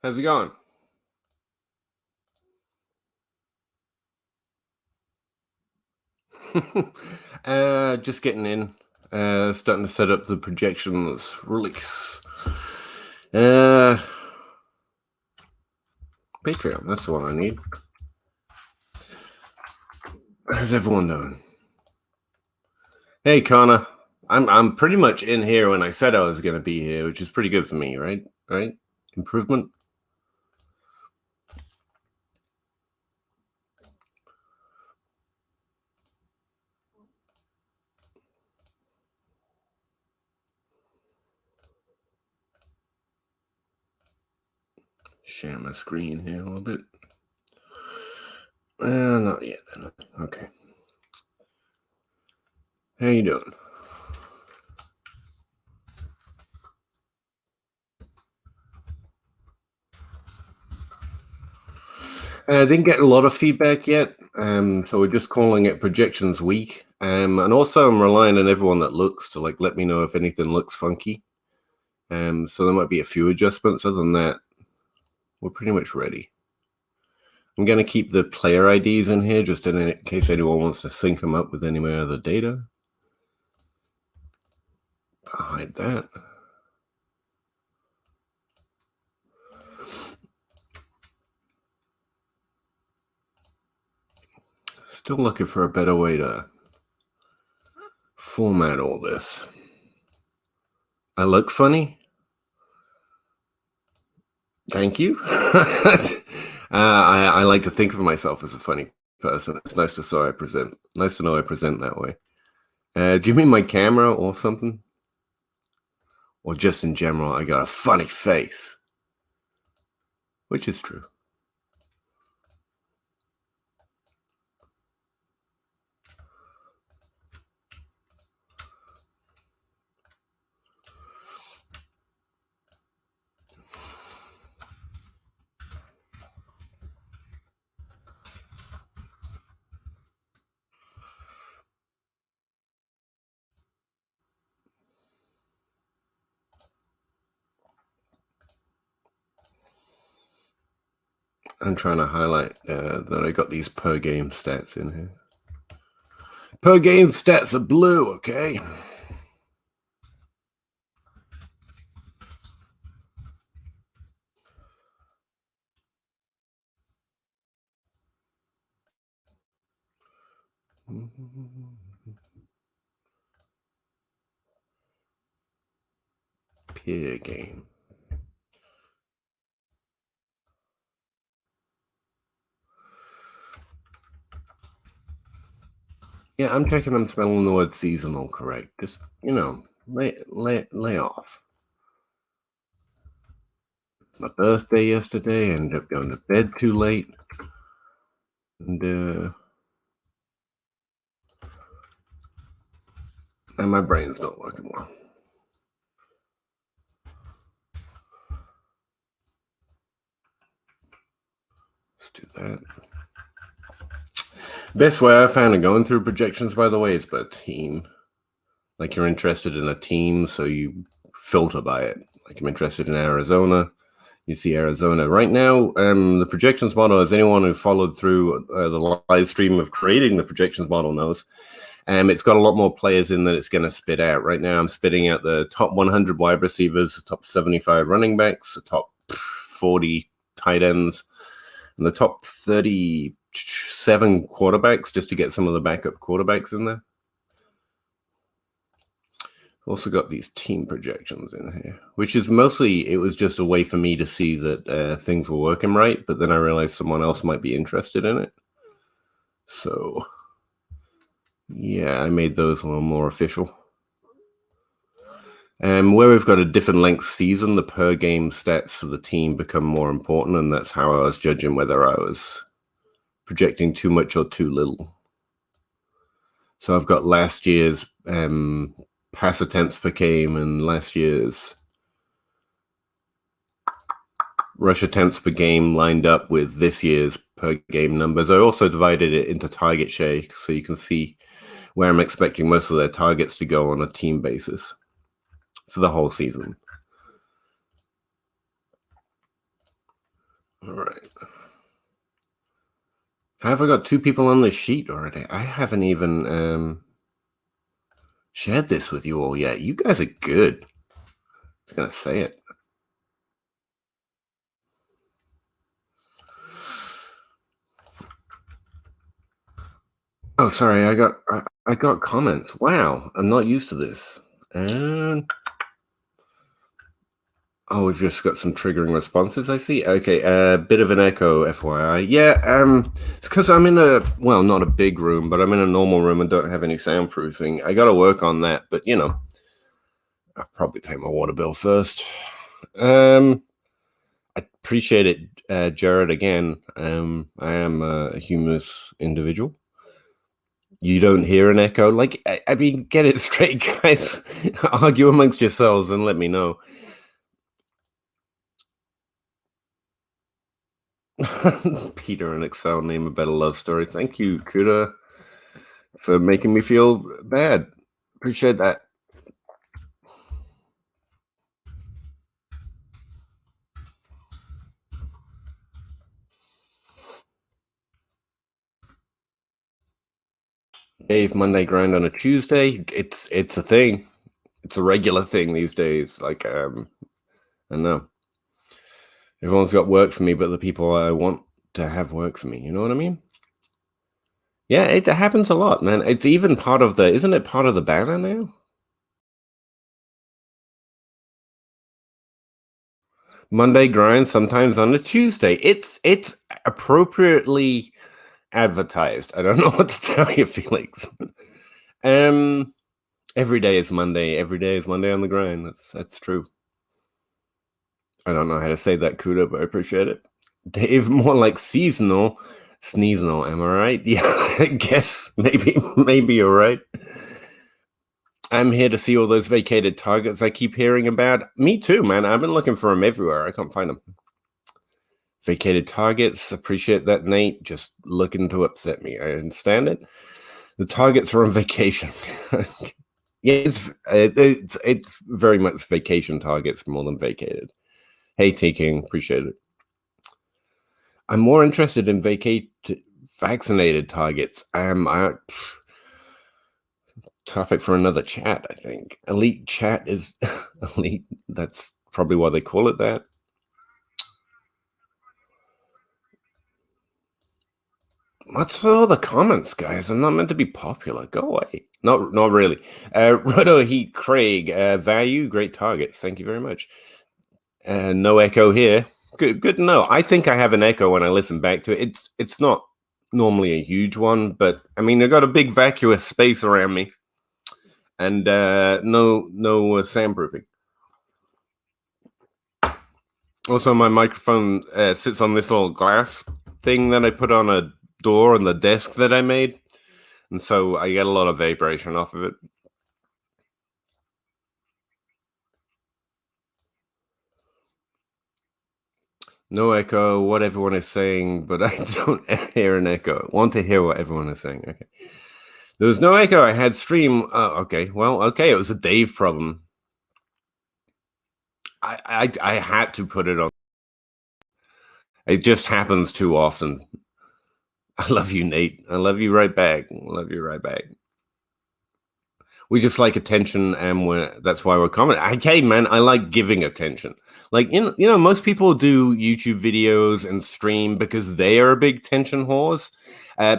How's it going? Just getting in. Starting to set up the projections release. Patreon, that's the one I need. How's everyone doing? Hey, Connor. I'm pretty much in here when I said I was going to be here, which is pretty good for me, right? Right? Improvement. Share my screen here a little bit. Not yet. Okay. How you doing? I didn't get a lot of feedback yet, so we're just calling it Projections Week. And also I'm relying on everyone that looks to let me know if anything looks funky. So there might be a few adjustments. Other than that, we're pretty much ready. I'm going to keep the player IDs in here just in case anyone wants to sync them up with any of my other data. Hide that. Still looking for a better way to format all this. I look funny? Thank you. I like to think of myself as a funny person. It's nice to know I present that way. Do you mean my camera or something? Or just in general, I got a funny face. Which is true. I'm trying to highlight that I got these per game stats in here. Per game stats are blue, okay? Per game. Yeah, I'm checking I'm spelling the word seasonal correct. Just, lay off. My birthday yesterday, I ended up going to bed too late. And my brain's not working well. Let's do that. Best way I found of going through projections, by the way, is by team. Like you're interested in a team, so you filter by it. Like I'm interested in Arizona. You see Arizona right now. The projections model, as anyone who followed through the live stream of creating the projections model knows, it's got a lot more players in that it's going to spit out. Right now, I'm spitting out the top 100 wide receivers, the top 75 running backs, the top 40 tight ends, and the top 37 quarterbacks, just to get some of the backup quarterbacks in there. Also got these team projections in here, which is mostly, it was just a way for me to see that things were working right, but then I realized someone else might be interested in it. So, yeah, I made those a little more official. Where we've got a different length season, the per game stats for the team become more important, and that's how I was judging whether I was projecting too much or too little. So I've got last year's pass attempts per game and last year's rush attempts per game lined up with this year's per game numbers. I also divided it into target share so you can see where I'm expecting most of their targets to go on a team basis for the whole season. All right. Have I got 2 people on the sheet already? I haven't even shared this with you all yet. You guys are good. I was gonna say it. Oh, sorry. I got comments. Wow, I'm not used to this. And oh, we've just got some triggering responses. I see. Okay, a bit of an echo, FYI. Yeah, it's because I'm in not a big room, but I'm in a normal room and don't have any soundproofing. I got to work on that, but I'll probably pay my water bill first. I appreciate it, Jared. Again, I am a humorous individual. You don't hear an echo. Like, I mean, get it straight, guys. Argue amongst yourselves and let me know. Peter and Excel name a better love story. Thank you, Kuda, for making me feel bad. Appreciate that. Dave, Monday grind on a Tuesday. It's a thing. It's a regular thing these days. Like I know everyone's got work for me, but the people I want to have work for me. You know what I mean? Yeah, it happens a lot, man. It's even part of isn't it part of the banner now? Monday grind, sometimes on a Tuesday. It's appropriately advertised. I don't know what to tell you, Felix. Every day is Monday. Every day is Monday on the grind. That's true. I don't know how to say that, Kuda, but I appreciate it. Dave, more like seasonal, sneasonal. Am I right? Yeah, I guess maybe you're right. I'm here to see all those vacated targets I keep hearing about. Me too, man. I've been looking for them everywhere. I can't find them. Vacated targets. Appreciate that, Nate. Just looking to upset me. I understand it. The targets are on vacation. Yeah, it's very much vacation targets more than vacated. Hey, T-King, appreciate it. I'm more interested in vaccinated targets. Topic for another chat, I think. Elite chat is elite. That's probably why they call it that. What's all the comments, guys? I'm not meant to be popular. Go away. Not really. Roto Heat Craig, value, great targets. Thank you very much. No echo here. Good to know. I think I have an echo when I listen back to it. It's not normally a huge one, but I mean, I've got a big vacuous space around me, and no soundproofing. Also, my microphone sits on this little glass thing that I put on a door on the desk that I made, and so I get a lot of vibration off of it. No echo, what everyone is saying, but I don't hear an echo. Want to hear what everyone is saying. Okay. There was no echo. I had stream. Okay. Well, okay. It was a Dave problem. I had to put it on. It just happens too often. I love you, Nate. I love you right back. Love you right back. We just like attention, and that's why we're commenting. Okay, man, I like giving attention. Like, most people do YouTube videos and stream because they are big attention whores.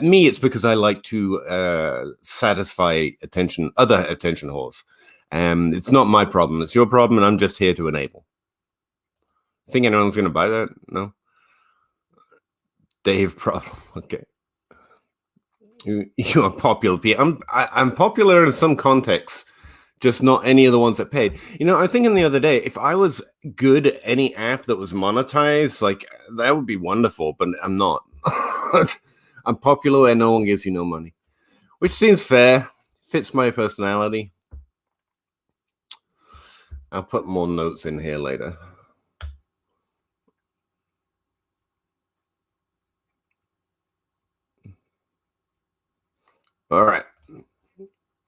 Me, it's because I like to satisfy other attention whores. It's not my problem. It's your problem, and I'm just here to enable. Think anyone's going to buy that? No? Dave problem. Okay. You are popular. I'm popular in some contexts, just not any of the ones that paid. I was thinking the other day, if I was good at any app that was monetized, like that would be wonderful, but I'm not. I'm popular and no one gives you no money, which seems fair, fits my personality. I'll put more notes in here later. All right.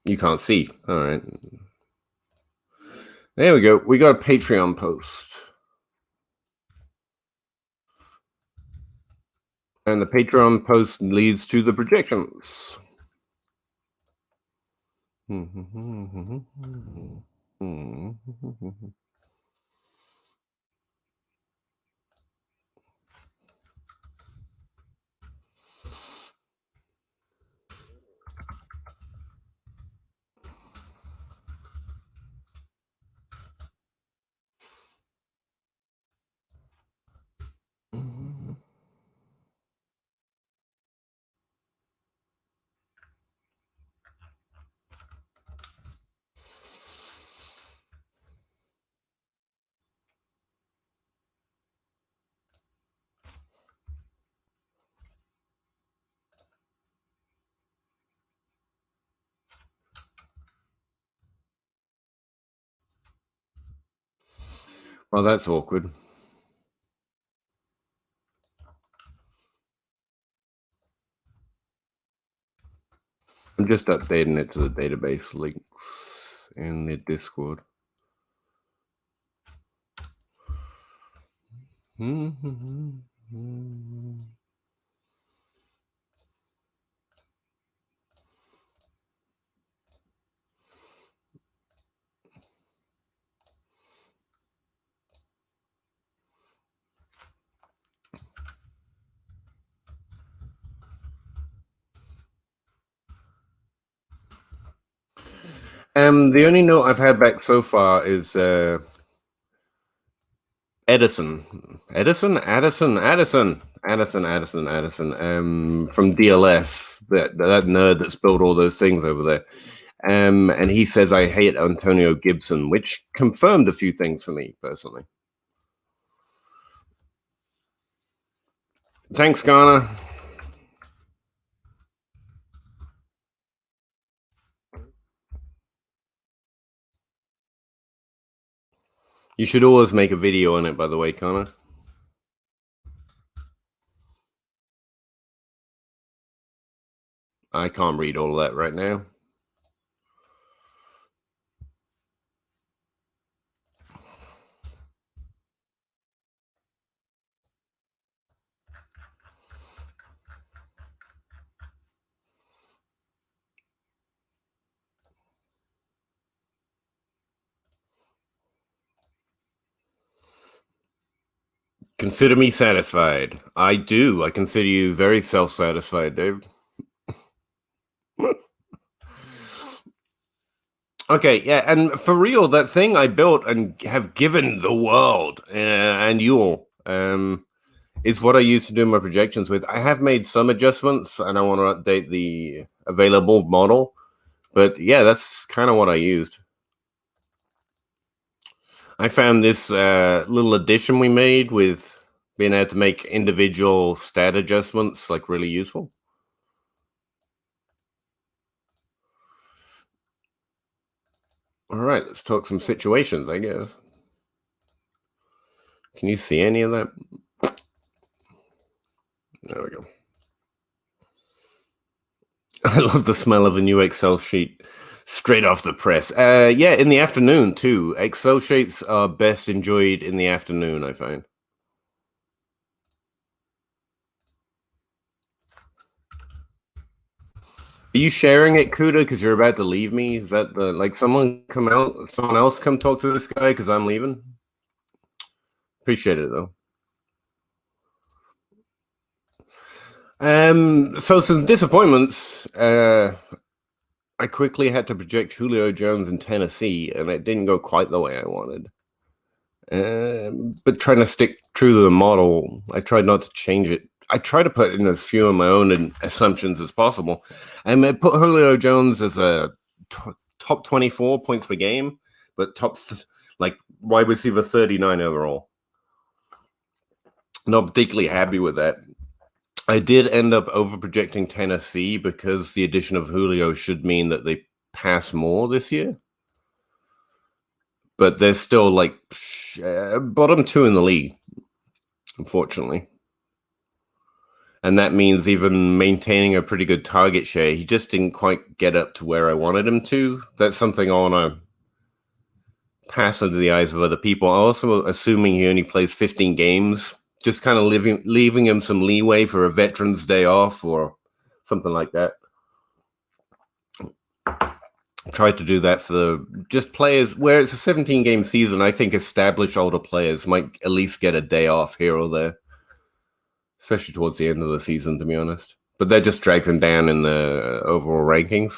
You can't see. All right. There we go. We got a Patreon post. And the Patreon post leads to the projections. Well, that's awkward. I'm just updating it to the database links in the Discord. The only note I've had back so far is Addison from DLF, that nerd that spilled all those things over there. And he says I hate Antonio Gibson, which confirmed a few things for me personally. Thanks, Ghana. You should always make a video on it, by the way, Connor. I can't read all of that right now. Consider me satisfied. I do. I consider you very self-satisfied, Dave. Okay, yeah, and for real, that thing I built and have given the world and you all is what I used to do my projections with. I have made some adjustments, and I want to update the available model, but yeah, that's kind of what I used. I found this little addition we made with being able to make individual stat adjustments like really useful. All right, let's talk some situations, I guess. Can you see any of that? There we go. I love the smell of a new Excel sheet straight off the press. Yeah, in the afternoon too. Excel sheets are best enjoyed in the afternoon, I find. Are you sharing it, Kuda, because you're about to leave me? Is that the someone else come talk to this guy because I'm leaving? Appreciate it though. So some disappointments. I quickly had to project Julio Jones in Tennessee, and it didn't go quite the way I wanted. But trying to stick true to the model, I tried not to change it. I try to put in as few of my own assumptions as possible. I put Julio Jones as a top 24 points per game, but wide receiver 39 overall. Not particularly happy with that. I did end up over projecting Tennessee because the addition of Julio should mean that they pass more this year. But they're still bottom 2 in the league, unfortunately. And that means even maintaining a pretty good target share, he just didn't quite get up to where I wanted him to. That's something I want to pass under the eyes of other people. I'm also assuming he only plays 15 games Just kind of leaving him some leeway for a Veterans Day off or something like that. Tried to do that for the just players where it's a 17-game season. I think established older players might at least get a day off here or there, especially towards the end of the season, to be honest. But that just drags them down in the overall rankings.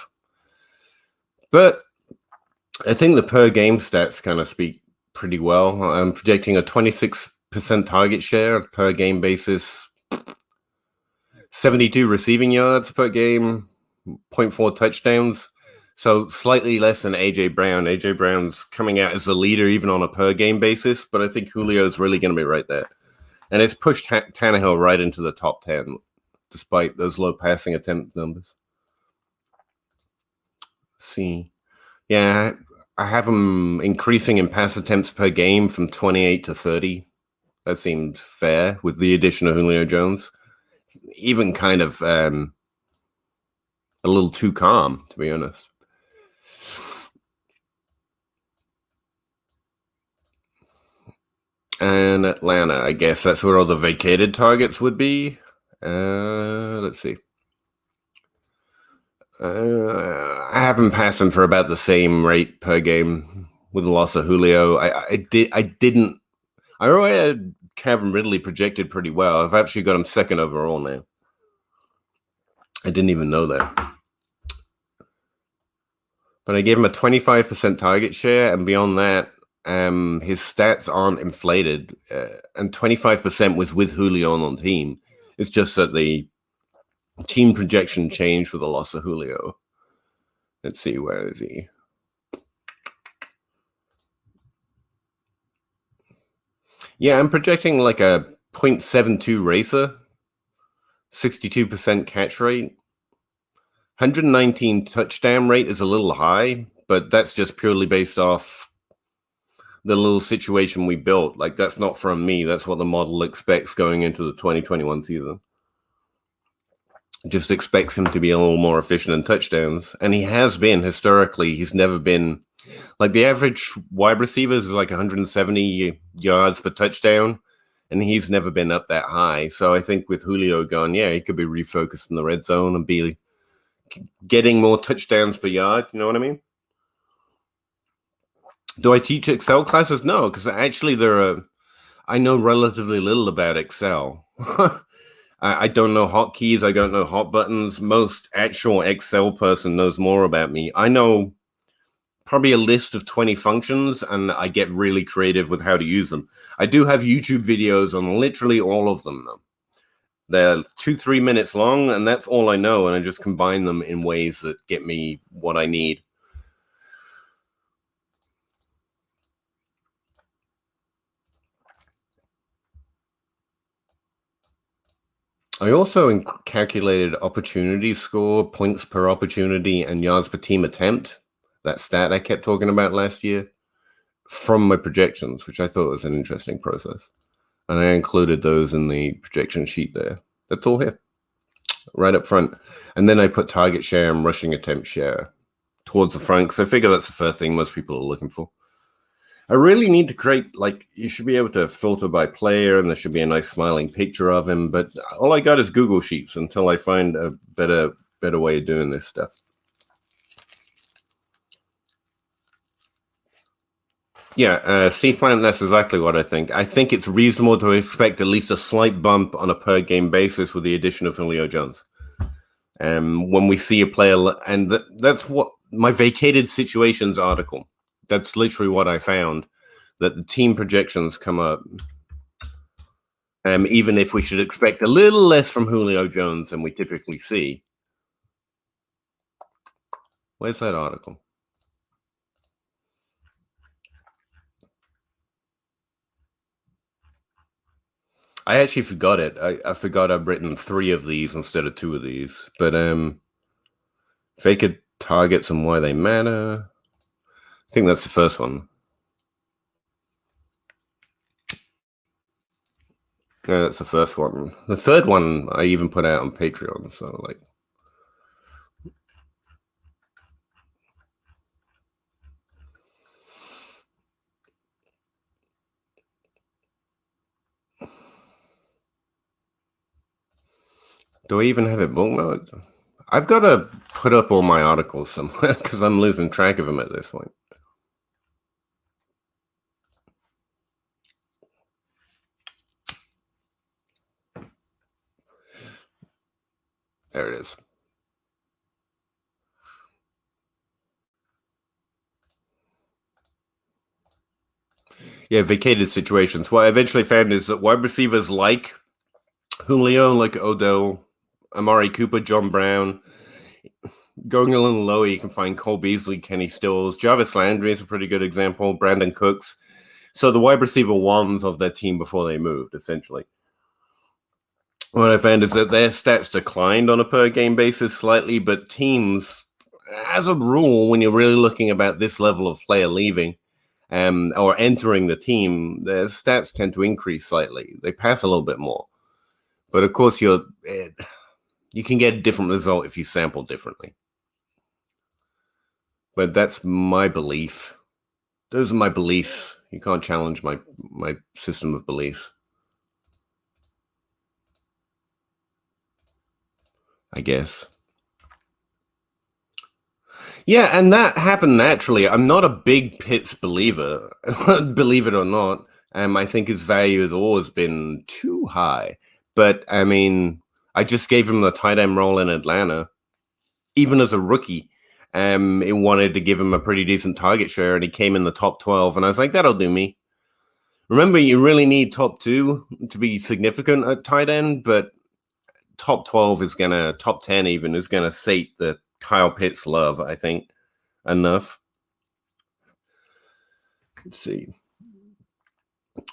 But I think the per game stats kind of speak pretty well. I'm projecting a 26% target share per game basis, 72 receiving yards per game, 0.4 touchdowns. So slightly less than AJ Brown. AJ Brown's coming out as a leader even on a per game basis, but I think Julio's really going to be right there. And it's pushed Tannehill right into the top 10, despite those low passing attempt numbers. Let's see. Yeah, I have him increasing in pass attempts per game from 28 to 30. That seemed fair with the addition of Julio Jones. Even kind of a little too calm, to be honest. And Atlanta, I guess that's where all the vacated targets would be. Let's see. I haven't passed him for about the same rate per game with the loss of Julio. I already had Calvin Ridley projected pretty well. I've actually got him second overall now. I didn't even know that. But I gave him a 25% target share, and beyond that, his stats aren't inflated. And 25% was with Julio on the team. It's just that the team projection changed with the loss of Julio. Let's see, where is he? Yeah, I'm projecting like a 0.72 racer, 62% catch rate. 119 touchdown rate is a little high, but that's just purely based off the little situation we built. Like, that's not from me. That's what the model expects going into the 2021 season. Just expects him to be a little more efficient in touchdowns. And he has been historically. He's never been like the average wide receivers is like 170 yards per touchdown. And he's never been up that high. So I think with Julio gone, yeah, he could be refocused in the red zone and be getting more touchdowns per yard. You know what I mean? Do I teach Excel classes? No, because actually I know relatively little about Excel. I don't know hotkeys. I don't know hot buttons. Most actual Excel person knows more about me. I know probably a list of 20 functions, and I get really creative with how to use them. I do have YouTube videos on literally all of them, though. They're 2-3 minutes long, and that's all I know, and I just combine them in ways that get me what I need. I also calculated opportunity score, points per opportunity, and yards per team attempt. That stat I kept talking about last year from my projections, which I thought was an interesting process. And I included those in the projection sheet there. That's all here, right up front. And then I put target share and rushing attempt share towards the front, because I figure that's the first thing most people are looking for. I really need to create, like, you should be able to filter by player, and there should be a nice smiling picture of him. But all I got is Google Sheets until I find a better way of doing this stuff. Yeah, C-Plant, that's exactly what I think. I think it's reasonable to expect at least a slight bump on a per-game basis with the addition of Julio Jones. When we see a player, and that's what my vacated situations article, that's literally what I found, that the team projections come up. Even if we should expect a little less from Julio Jones than we typically see. Where's that article? I actually forgot it. I forgot I've written 3 of these instead of 2 of these. But vacant targets and why they matter. I think that's the first one. Yeah, that's the first one. The third one I even put out on Patreon. So, like, Do I even have it bookmarked? I've got to put up all my articles somewhere because I'm losing track of them at this point. There it is. Yeah, vacated situations. What I eventually found is that wide receivers like Julio, like Odell, Amari Cooper, John Brown, going a little lower, you can find Cole Beasley, Kenny Stills, Jarvis Landry is a pretty good example, Brandon Cooks. So the wide receiver ones of their team before they moved, essentially. What I found is that their stats declined on a per game basis slightly, but teams, as a rule, when you're really looking about this level of player leaving or entering the team, their stats tend to increase slightly. They pass a little bit more. But of course, you can get a different result if you sample differently. But that's my belief. Those are my beliefs. You can't challenge my system of beliefs, I guess. Yeah, and that happened naturally. I'm not a big Pitts believer, believe it or not. I think his value has always been too high. But I mean, I just gave him the tight end role in Atlanta, even as a rookie. It wanted to give him a pretty decent target share, and he came in the top 12. And I was like, that'll do me. Remember, you really need top 2 to be significant at tight end, but top 12 is gonna, top 10 even, is gonna sate the Kyle Pitts love, I think, enough. Let's see.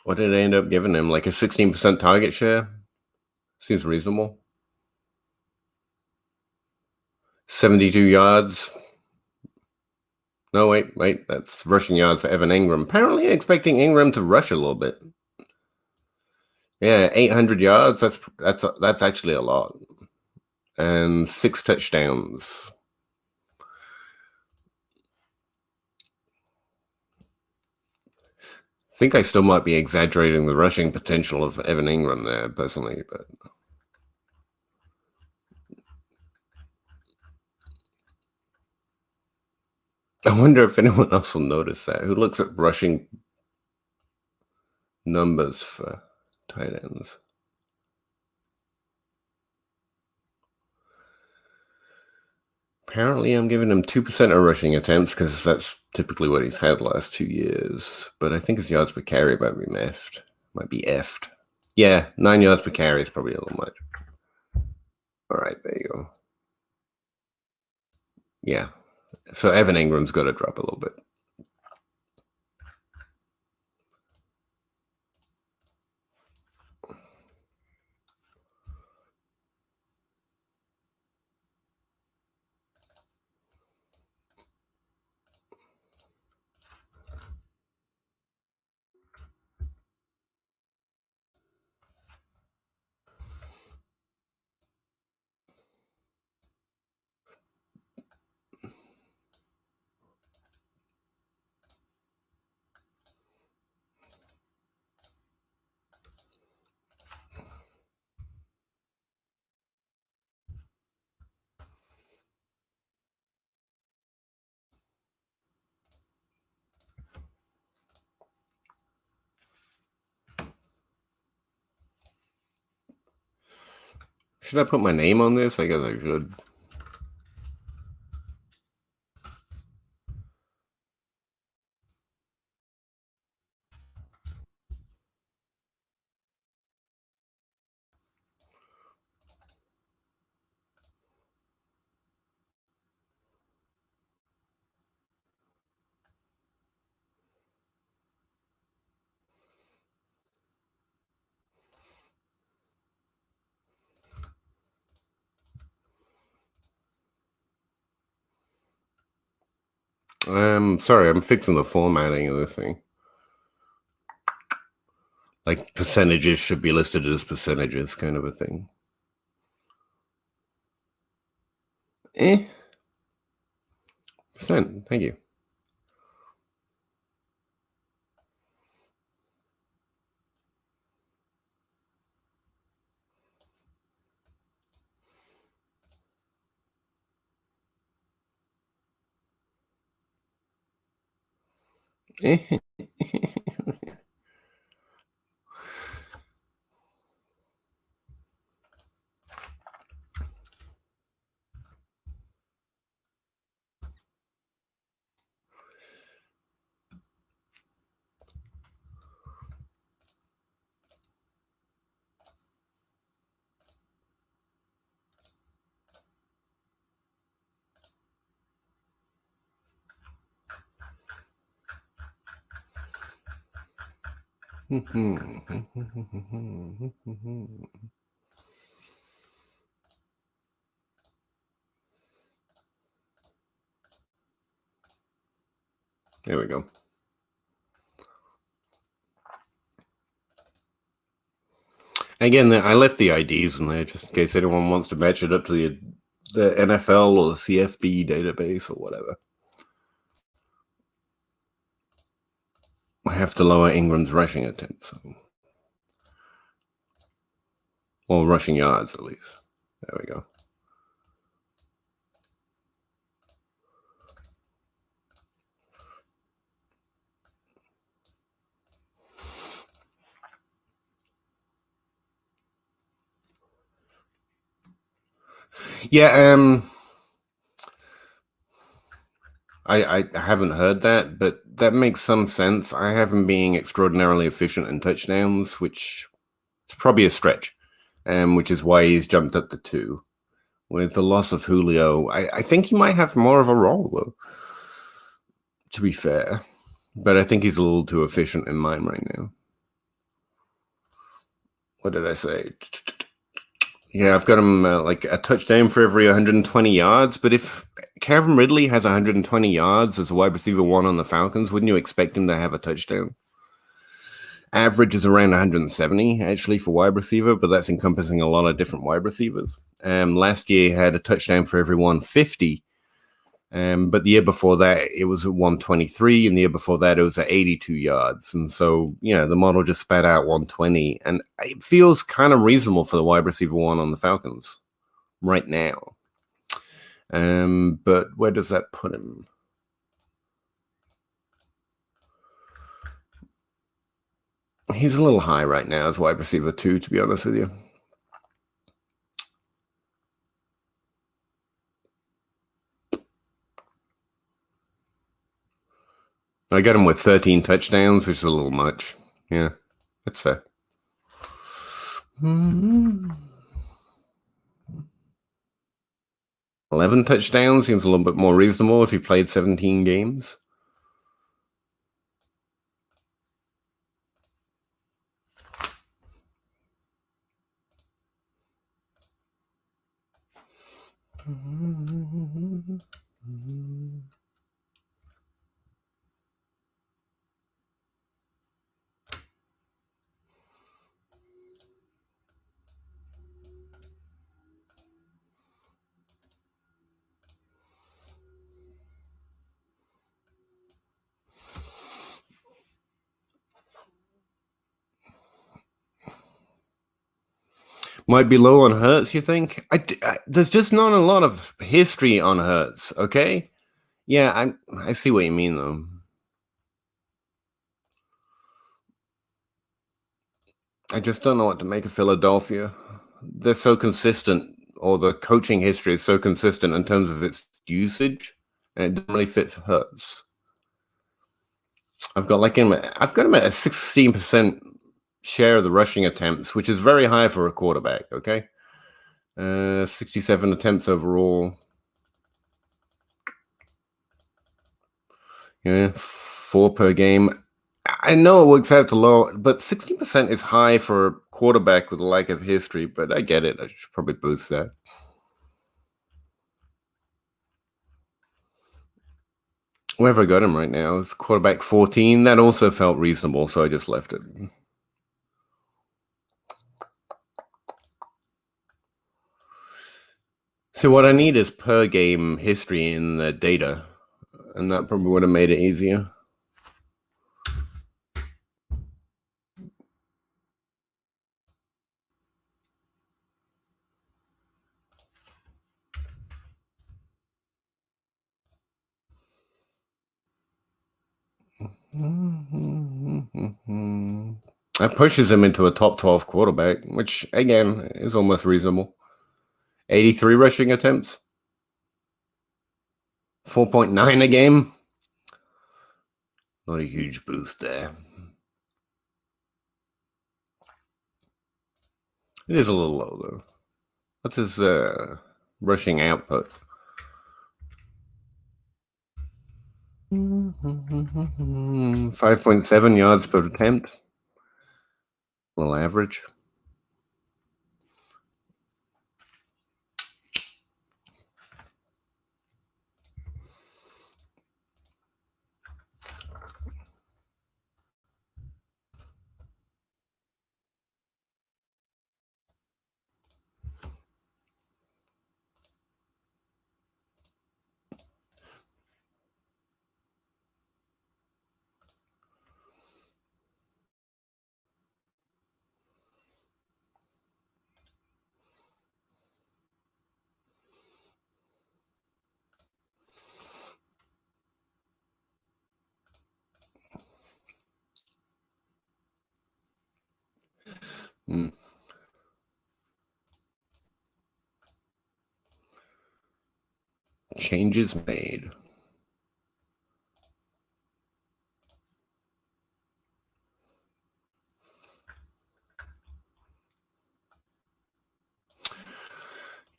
What did I end up giving him? Like a 16% target share? Seems reasonable. 72 yards. No, wait. That's rushing yards for Evan Ingram. Apparently expecting Ingram to rush a little bit. Yeah, 800 yards. That's actually a lot. And 6 touchdowns. I think I still might be exaggerating the rushing potential of Evan Ingram there, personally, but I wonder if anyone else will notice that. Who looks at rushing numbers for tight ends? Apparently, I'm giving him 2% of rushing attempts because that's typically what he's had the last 2 years. But I think his yards per carry might be effed. Yeah, 9 yards per carry is probably a little much. All right, there you go. Yeah. So Evan Ingram's got to drop a little bit. Should I put my name on this? I guess I should. Sorry, I'm fixing the formatting of this thing. Like percentages should be listed as percentages, kind of a thing. Percent. Thank you. There we go. Again, I left the IDs in there just in case anyone wants to match it up to the NFL or the CFB database or whatever. I have to lower Ingram's rushing attempts. Or rushing yards, at least. There we go. Yeah, I haven't heard that, but that makes some sense. I have him being extraordinarily efficient in touchdowns, which is probably a stretch, which is why he's jumped up to 2. With the loss of Julio, I think he might have more of a role, though, to be fair. But I think he's a little too efficient in mine right now. What did I say? Yeah, I've got him like a touchdown for every 120 yards. But if Calvin Ridley has 120 yards as a wide receiver 1 on the Falcons, wouldn't you expect him to have a touchdown? Average is around 170 actually for wide receiver, but that's encompassing a lot of different wide receivers. Last year he had a touchdown for every 150. But the year before that, it was at 123, and the year before that, it was at 82 yards. And so, the model just spat out 120, and it feels kind of reasonable for the wide receiver 1 on the Falcons right now. But where does that put him? He's a little high right now as wide receiver 2, to be honest with you. I got him with 13 touchdowns, which is a little much. Yeah, that's fair. 11 touchdowns seems a little bit more reasonable if he played 17 games. Might be low on Hurts, you think? There's just not a lot of history on Hurts, okay? Yeah, I see what you mean, though. I just don't know what to make of Philadelphia. They're so consistent, or the coaching history is so consistent in terms of its usage, and it doesn't really fit for Hurts. I've got him at a 16% share of the rushing attempts, which is very high for a quarterback, okay? 67 attempts overall. Yeah, 4 per game. I know it works out to low, but 60% is high for a quarterback with a lack of history, but I get it. I should probably boost that. Where have I got him right now? It's quarterback 14. That also felt reasonable, so I just left it. So what I need is per game history in the data, and that probably would have made it easier. That pushes him into a top 12 quarterback, which, again, is almost reasonable. 83 rushing attempts. 4.9 a game. Not a huge boost there. It is a little low, though. What's his rushing output? 5.7 yards per attempt. A little average. Changes made.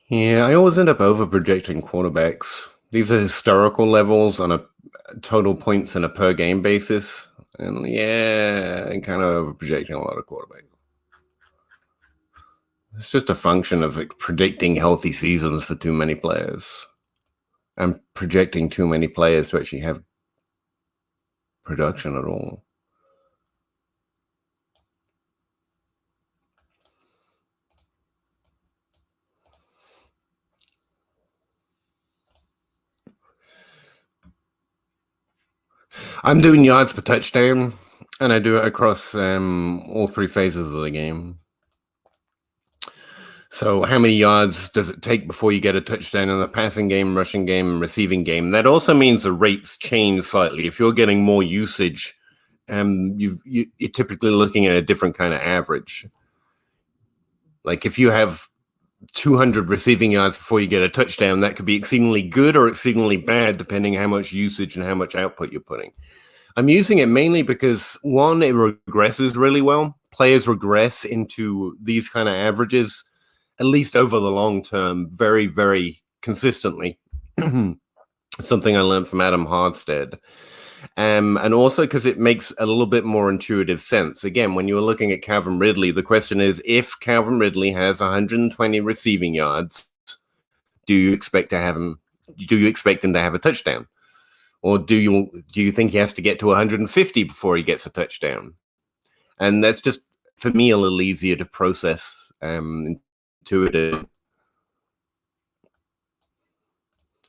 Yeah, I always end up over projecting quarterbacks. These are historical levels on a total points and a per game basis. And yeah, I'm kind of over projecting a lot of quarterbacks. It's just a function of predicting healthy seasons for too many players. I'm projecting too many players to actually have production at all. I'm doing yards per touchdown, and I do it across all three phases of the game. So how many yards does it take before you get a touchdown in the passing game, rushing game, receiving game? That also means the rates change slightly. If you're getting more usage, you're typically looking at a different kind of average. Like if you have 200 receiving yards before you get a touchdown, that could be exceedingly good or exceedingly bad, depending how much usage and how much output you're putting. I'm using it mainly because, one, it regresses really well. Players regress into these kind of averages, at least over the long term, very, very consistently. Something I learned from Adam Hardstead. And also because it makes a little bit more intuitive sense. Again, when you were looking at Calvin Ridley, the question is, if Calvin Ridley has 120 receiving yards, do you expect him to have a touchdown? Or do you think he has to get to 150 before he gets a touchdown? And that's just, for me, a little easier to process intuitive.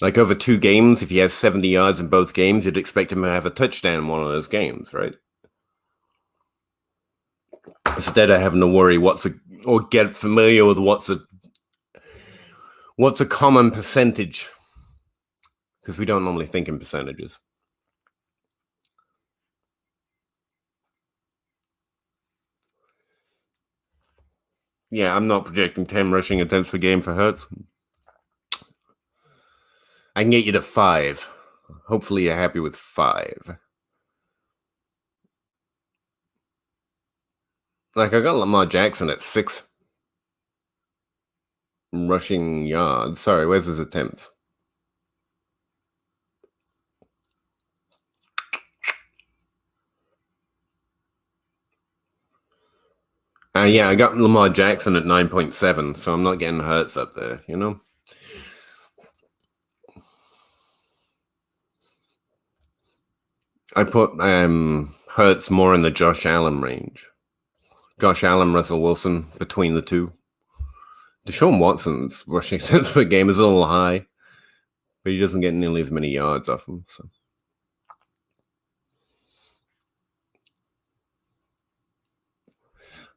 Like over 2 games, if he has 70 yards in both games, you'd expect him to have a touchdown in one of those games, right? Instead of having to worry or get familiar with what's a common percentage, because we don't normally think in percentages. Yeah, I'm not projecting 10 rushing attempts per game for Hurts. I can get you to 5. Hopefully you're happy with 5. Like, I got Lamar Jackson at 6 rushing yards. Sorry, where's his attempts? Yeah, I got Lamar Jackson at 9.7, so I'm not getting Hurts up there, you know? I put Hurts more in the Josh Allen range. Josh Allen, Russell Wilson, between the two. Deshaun Watson's rushing attempts per game is a little high, but he doesn't get nearly as many yards off him. So.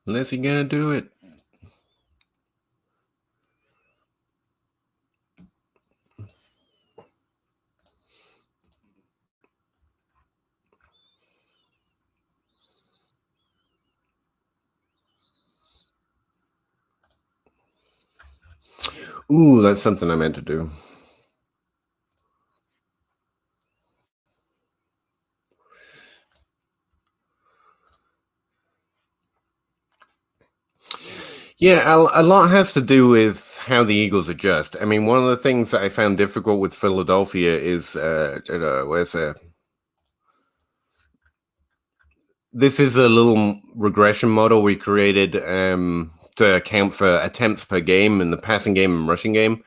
Unless he's gonna do it. Ooh, that's something I meant to do. Yeah, a lot has to do with how the Eagles adjust. I mean, one of the things that I found difficult with Philadelphia is where's this is a little regression model we created to account for attempts per game in the passing game and rushing game.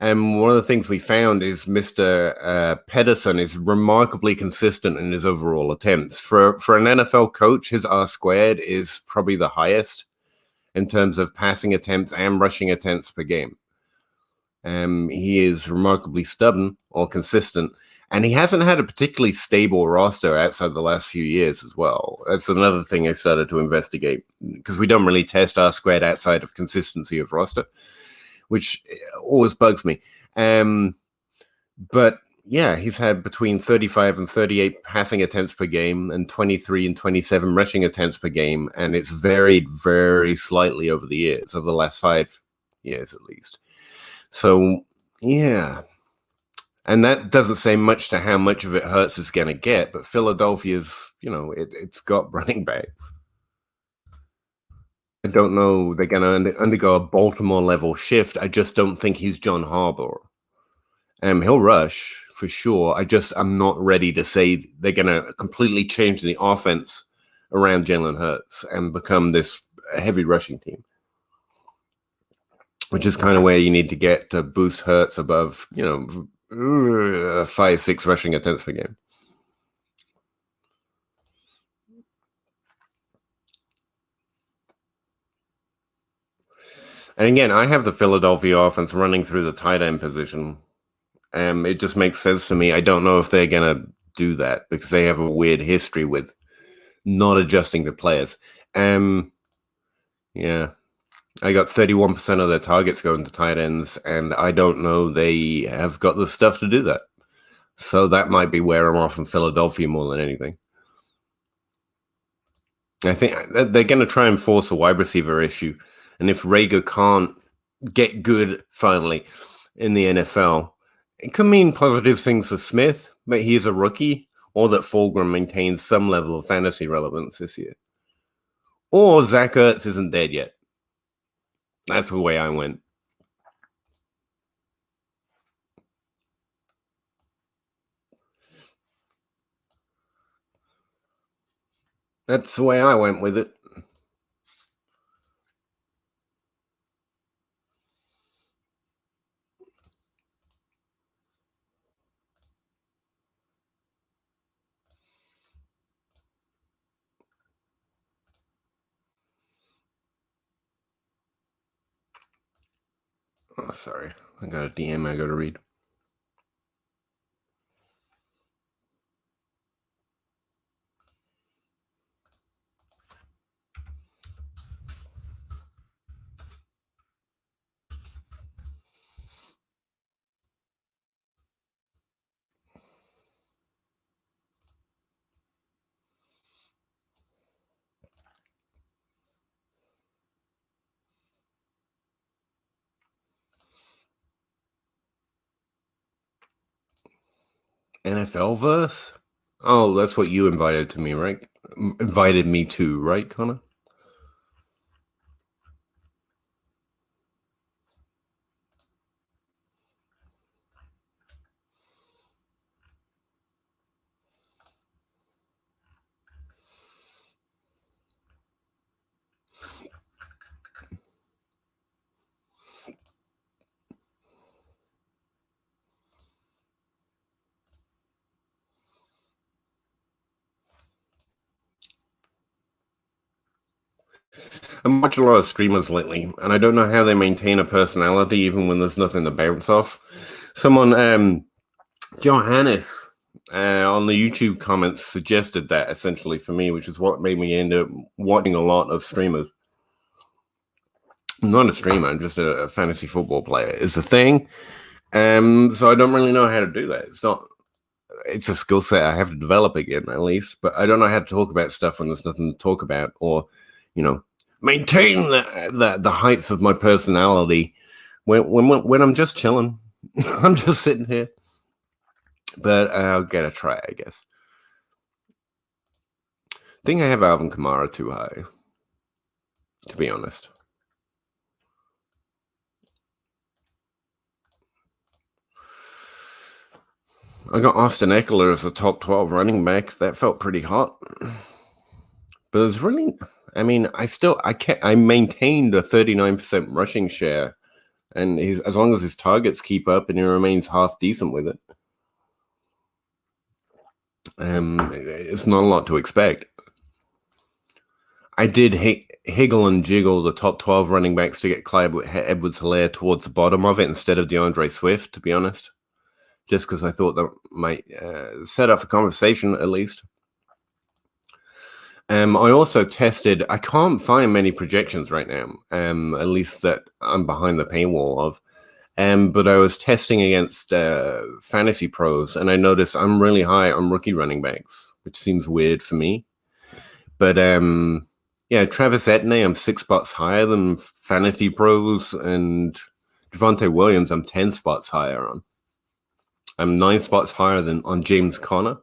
And one of the things we found is Mr. Pedersen is remarkably consistent in his overall attempts. For an NFL coach, his R squared is probably the highest in terms of passing attempts and rushing attempts per game. He is remarkably stubborn or consistent, and he hasn't had a particularly stable roster outside the last few years as well. That's another thing I started to investigate, because we don't really test R squared outside of consistency of roster, which always bugs me. But yeah, he's had between 35 and 38 passing attempts per game and 23 and 27 rushing attempts per game, and it's varied very slightly over the years, over the last 5 years at least. So, yeah. And that doesn't say much to how much of it Hurts is going to get, but Philadelphia's, it's got running backs. I don't know they're going to undergo a Baltimore-level shift. I just don't think he's John Harbaugh. He'll rush, for sure. I'm not ready to say they're going to completely change the offense around Jalen Hurts and become this heavy rushing team, which is kind of where you need to get to boost Hurts above, 5-6 rushing attempts per game. And again, I have the Philadelphia offense running through the tight end position. It just makes sense to me. I don't know if they're going to do that because they have a weird history with not adjusting to players. Yeah. I got 31% of their targets going to tight ends, and I don't know they have got the stuff to do that. So that might be where I'm off in Philadelphia more than anything. I think they're going to try and force a wide receiver issue. And if Rager can't get good finally in the NFL, it could mean positive things for Smith, but he's a rookie, or that Fulgham maintains some level of fantasy relevance this year. Or Zach Ertz isn't dead yet. That's the way I went. That's the way I went with it. Oh, sorry. I got a DM I got to read. NFL verse? Oh, that's what you invited to me, right? Invited me to, right, Connor? I'm watching a lot of streamers lately, and I don't know how they maintain a personality even when there's nothing to bounce off. Someone, Johannes, on the YouTube comments suggested that essentially for me, which is what made me end up watching a lot of streamers. I'm not a streamer, I'm just a fantasy football player. It's a thing. So I don't really know how to do that. It's a skill set I have to develop again, at least, but I don't know how to talk about stuff when there's nothing to talk about, or, maintain the heights of my personality when I'm just chilling, I'm just sitting here. But I'll get a try, I guess. I think I have Alvin Kamara too high, to be honest. I got Austin Eckler as a top 12 running back. That felt pretty hot. But it was really, I mean, I maintained a 39% rushing share. And as long as his targets keep up and he remains half decent with it, it's not a lot to expect. I did higgle and jiggle the top 12 running backs to get Clyde Edwards-Helaire towards the bottom of it instead of DeAndre Swift, to be honest. Just because I thought that might set up a conversation, at least. I also tested, I can't find many projections right now, at least that I'm behind the paywall of. But I was testing against Fantasy Pros, and I noticed I'm really high on rookie running backs, which seems weird for me. But yeah, Travis Etienne, I'm 6 spots higher than Fantasy Pros, and Javonte Williams, I'm 10 spots higher on. I'm 9 spots higher than on James Conner.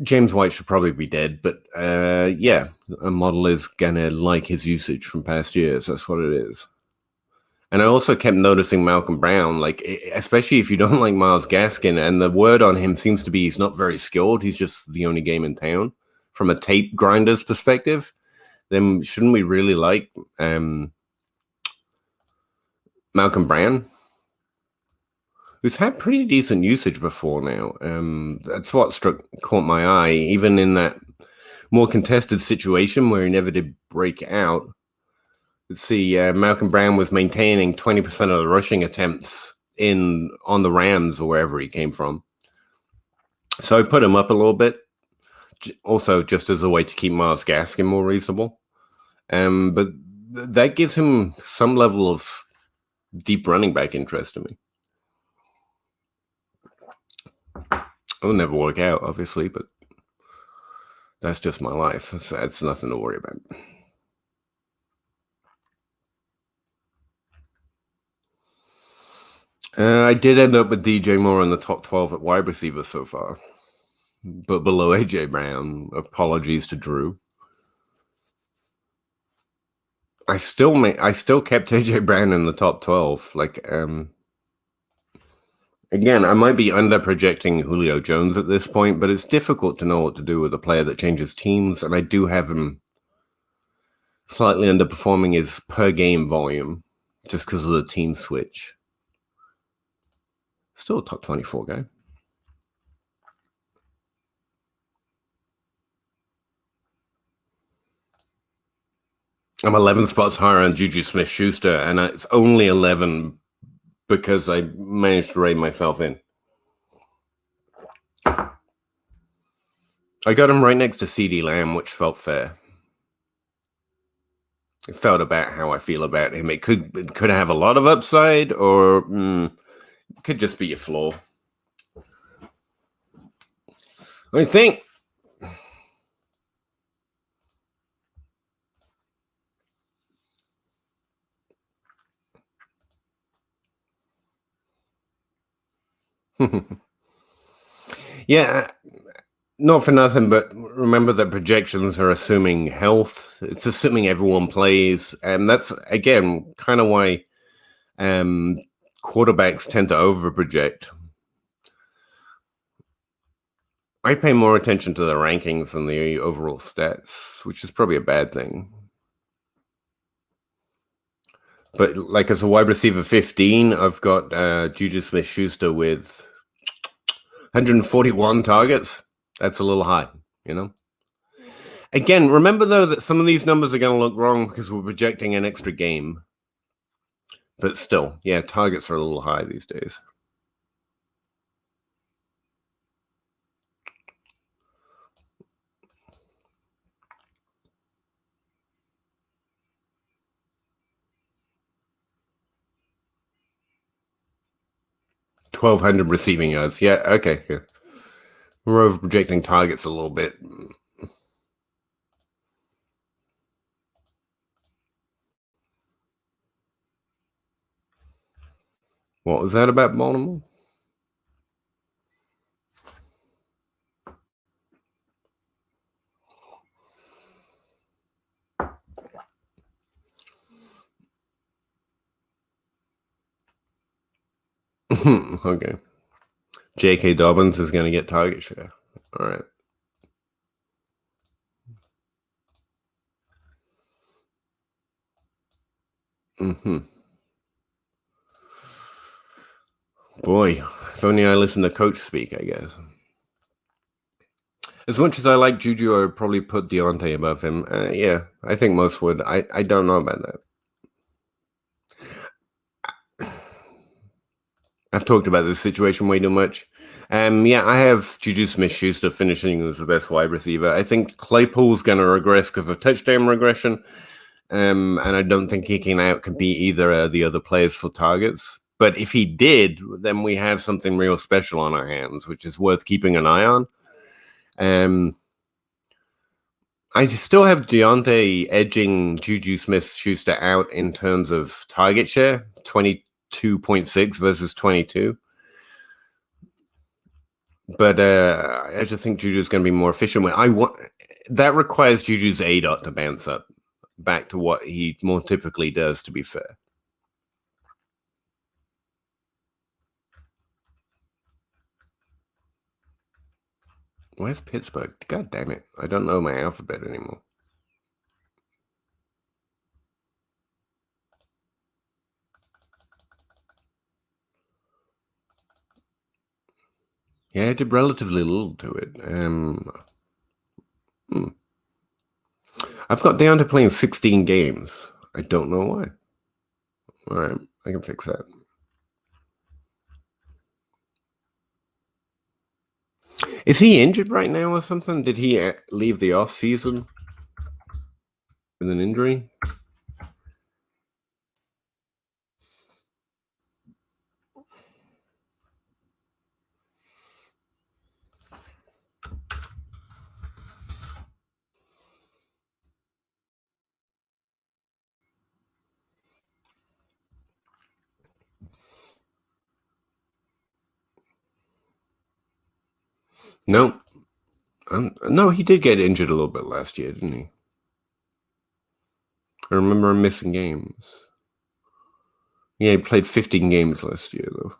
James White should probably be dead, but yeah, a model is gonna like his usage from past years. That's what it is. And I also kept noticing Malcolm Brown, like, especially if you don't like Myles Gaskin, and the word on him seems to be he's not very skilled. He's just the only game in town. From a tape grinder's perspective, then shouldn't we really like Malcolm Brown, who's had pretty decent usage before now? That's what caught my eye, even in that more contested situation where he never did break out. Let's see, Malcolm Brown was maintaining 20% of the rushing attempts on the Rams or wherever he came from. So I put him up a little bit, also just as a way to keep Myles Gaskin more reasonable. But that gives him some level of deep running back interest to me. It'll never work out, obviously, but that's just my life. That's nothing to worry about. I did end up with DJ Moore in the top 12 at wide receiver so far, but below AJ Brown. Apologies to Drew. I still kept AJ Brown in the top 12. Like, again, I might be under projecting Julio Jones at this point, but it's difficult to know what to do with a player that changes teams, and I do have him slightly underperforming his per game volume just because of the team switch. Still a top 24 guy. I'm 11 spots higher on Juju Smith-Schuster, and it's only 11 because I managed to rein myself in. I got him right next to CeeDee Lamb, which felt fair. It felt about how I feel about him. It could have a lot of upside, or it could just be a flaw. I think. Yeah, not for nothing, but remember that projections are assuming health. It's assuming everyone plays, and that's, again, kind of why quarterbacks tend to overproject. I pay more attention to the rankings than the overall stats, which is probably a bad thing. But like as a wide receiver 15, I've got Juju Smith-Schuster with 141 targets. That's a little high, you know? Again, remember, though, that some of these numbers are going to look wrong because we're projecting an extra game. But still, yeah, targets are a little high these days. $1,200 receiving yards. Yeah, okay. Yeah. We're over projecting targets a little bit. What was that about Baltimore? Okay. J.K. Dobbins is going to get target share. All right. Boy, if only I listened to Coach speak, I guess. As much as I like Juju, I would probably put Deontay above him. Yeah, I think most would. I don't know about that. I've talked about this situation way too much. Yeah, I have Juju Smith-Schuster finishing as the best wide receiver. I think Claypool's going to regress because of touchdown regression, and I don't think he can outcompete either of the other players for targets. But if he did, then we have something real special on our hands, which is worth keeping an eye on. I still have Deontay edging Juju Smith-Schuster out in terms of target share, 22.6 versus 22. But I just think Juju's going to be more efficient. That requires Juju's ADOT to bounce up back to what he more typically does, to be fair. Where's Pittsburgh? God damn it. I don't know my alphabet anymore. Yeah, I did relatively little to it. I've got Deontay playing 16 games. I don't know why. All right, I can fix that. Is he injured right now or something? Did he leave the off season with an injury? No. No, he did get injured a little bit last year, didn't he? I remember him missing games. Yeah, he played 15 games last year, though.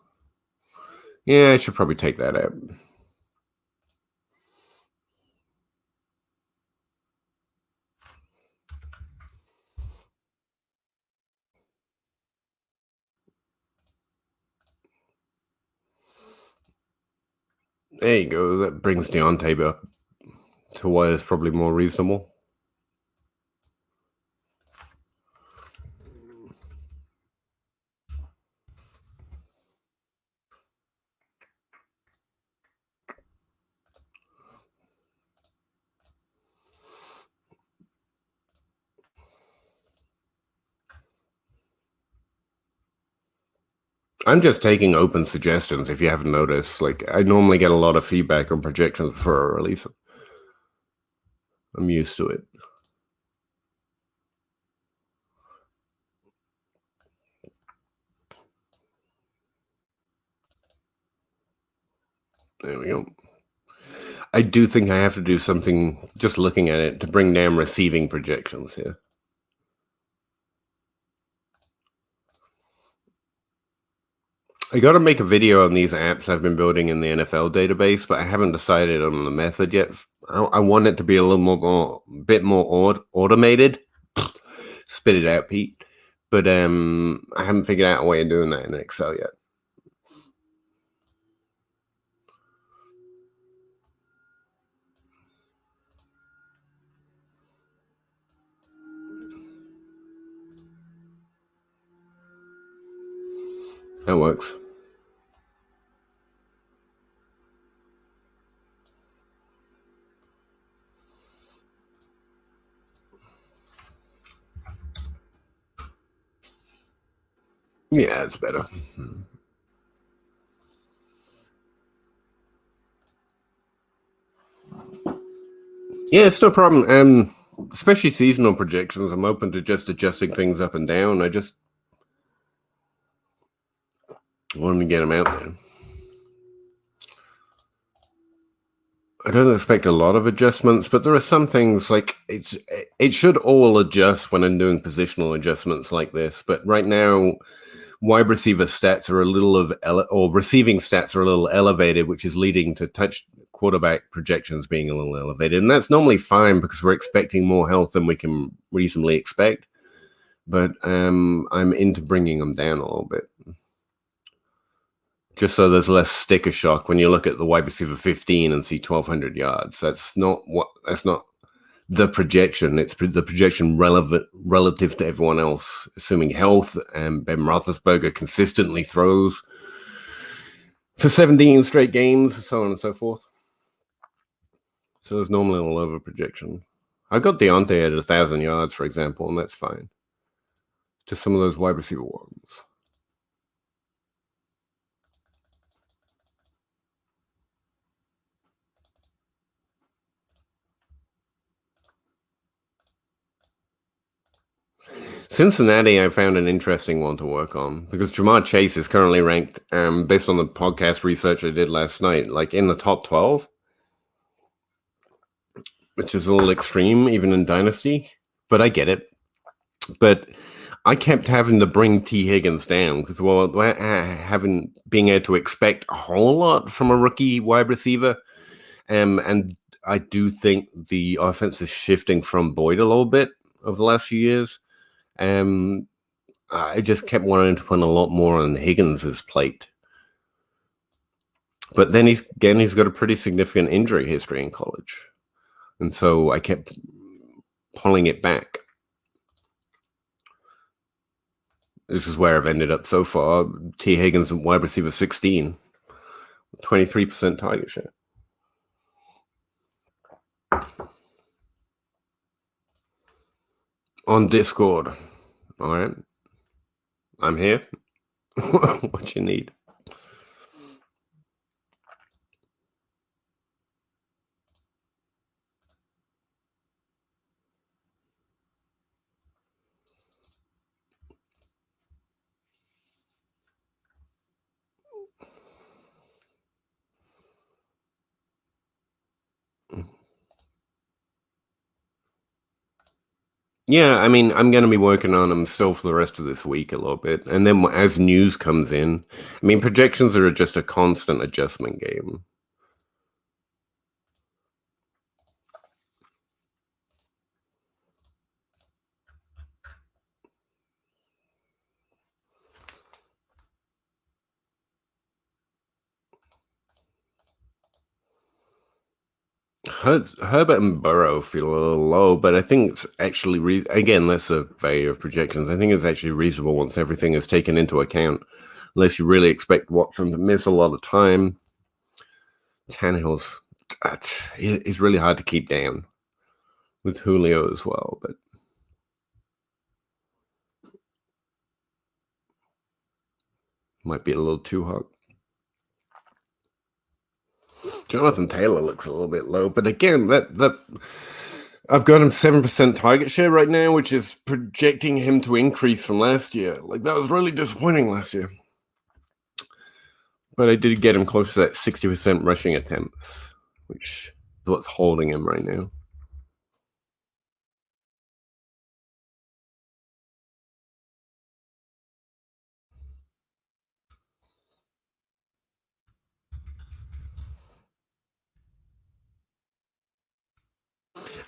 Yeah, I should probably take that out. There you go. That brings Deontay up to what is probably more reasonable. I'm just taking open suggestions. If you haven't noticed, like I normally get a lot of feedback on projections before I release them. I'm used to it. There we go. I do think I have to do something, just looking at it, to bring down receiving projections here. I got to make a video on these apps I've been building in the NFL database, but I haven't decided on the method yet. I want it to be a little bit more automated. Spit it out, Pete. But I haven't figured out a way of doing that in Excel yet. That works. Yeah, it's better. Yeah, it's no problem. Especially seasonal projections, I'm open to just adjusting things up and down. wanted to get him out there. I don't expect a lot of adjustments, but there are some things like it should all adjust when I'm doing positional adjustments like this. But right now, wide receiver stats are a little or receiving stats are a little elevated, which is leading to touch quarterback projections being a little elevated. And that's normally fine because we're expecting more health than we can reasonably expect. But I'm into bringing them down a little bit. Just so there's less sticker shock when you look at the wide receiver 15 and see 1,200 yards. That's not the projection. It's the projection relative to everyone else, assuming health. And Ben Roethlisberger consistently throws for 17 straight games, so on and so forth. So there's normally a lower projection. I got Deontay at 1,000 yards, for example, and that's fine. Just some of those wide receiver ones. Cincinnati, I found an interesting one to work on because Jamar Chase is currently ranked, based on the podcast research I did last night, like in the top 12, which is a little extreme, even in Dynasty, but I get it. But I kept having to bring T. Higgins down because, being able to expect a whole lot from a rookie wide receiver. And I do think the offense is shifting from Boyd a little bit over the last few years. I just kept wanting to put a lot more on Higgins' plate. But then he's got a pretty significant injury history in college. And so I kept pulling it back. This is where I've ended up so far. T. Higgins, wide receiver 16, 23% target share. On Discord. All right. I'm here. What you need? Yeah, I mean, I'm going to be working on them still for the rest of this week a little bit. And then as news comes in, I mean, projections are just a constant adjustment game. Herbert and Burrow feel a little low, but I think it's actually, again, that's a value of projections. I think it's actually reasonable once everything is taken into account, unless you really expect Watson to miss a lot of time. Tannehill's is really hard to keep down with Julio as well, but might be a little too hot. Jonathan Taylor looks a little bit low, but again, that I've got him 7% target share right now, which is projecting him to increase from last year. Like, that was really disappointing last year. But I did get him close to that 60% rushing attempts, which is what's holding him right now.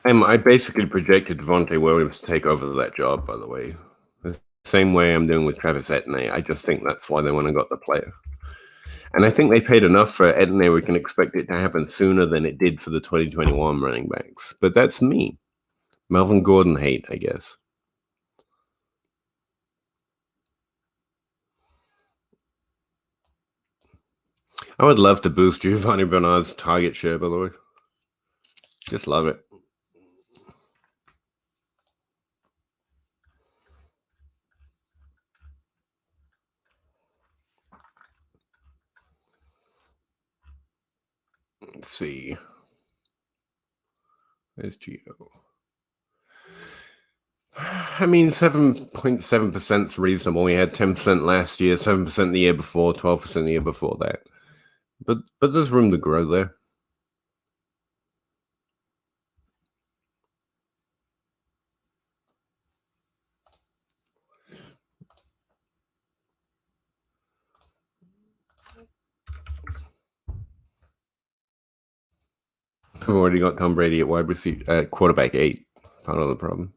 I basically projected Devontae Williams to take over that job, by the way. The same way I'm doing with Travis Etienne. I just think that's why they went and got the player. And I think they paid enough for Etienne. We can expect it to happen sooner than it did for the 2021 running backs. But that's me. Melvin Gordon hate, I guess. I would love to boost Giovanni Bernard's target share, by the way. Just love it. Let's see. There's Gio. I mean, 7.7% is reasonable. We had 10% last year, 7% the year before, 12% the year before that. But there's room to grow there. I've already got Tom Brady at wide receiver, quarterback 8. Part of the problem.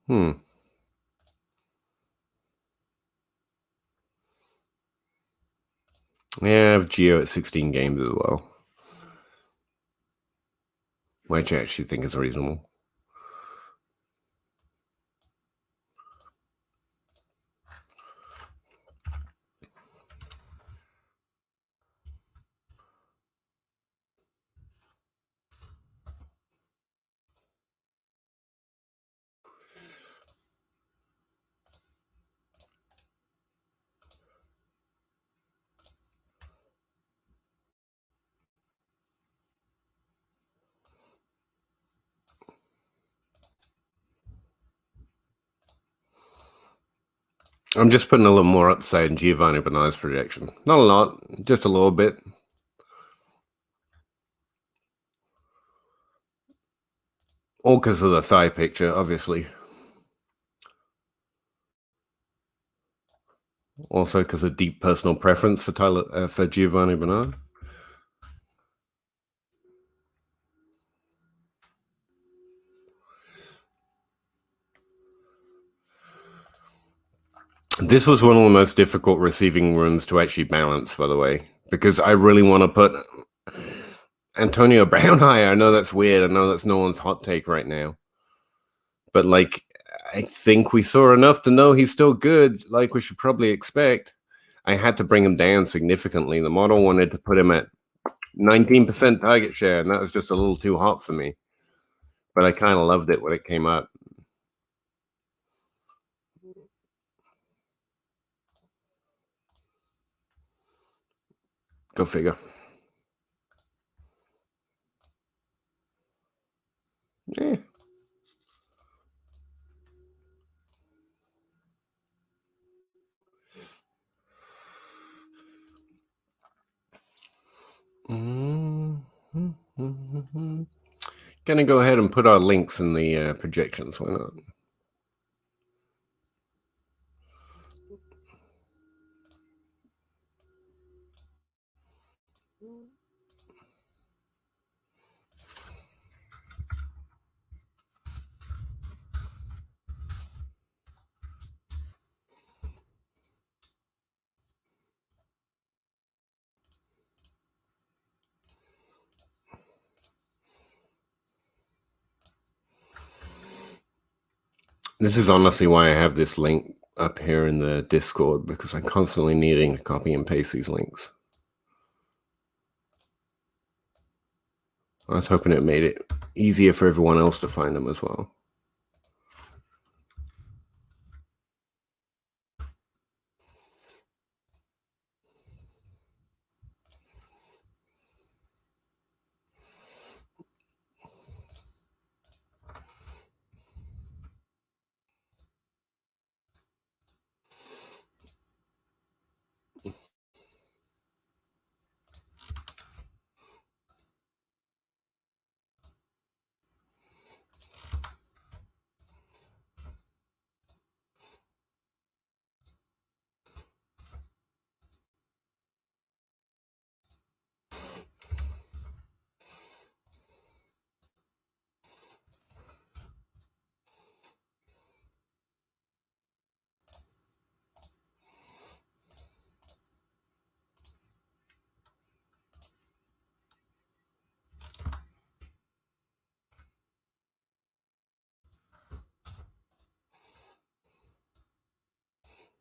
Hmm. Yeah, I have Geo at 16 games as well, which I actually think is reasonable. I'm just putting a little more upside in Giovanni Bernard's projection. Not a lot, just a little bit. All because of the thigh picture, obviously. Also because of deep personal preference for Giovanni Bernard. This was one of the most difficult receiving rooms to actually balance, by the way, because I really want to put Antonio Brown higher. I know that's weird. I know that's no one's hot take right now. But, like, I think we saw enough to know he's still good, like we should probably expect. I had to bring him down significantly. The model wanted to put him at 19% target share, and that was just a little too hot for me. But I kind of loved it when it came up. Go figure. Eh. Mm-hmm. Gonna go ahead and put our links in the projections. Why not? This is honestly why I have this link up here in the Discord, because I'm constantly needing to copy and paste these links. I was hoping it made it easier for everyone else to find them as well.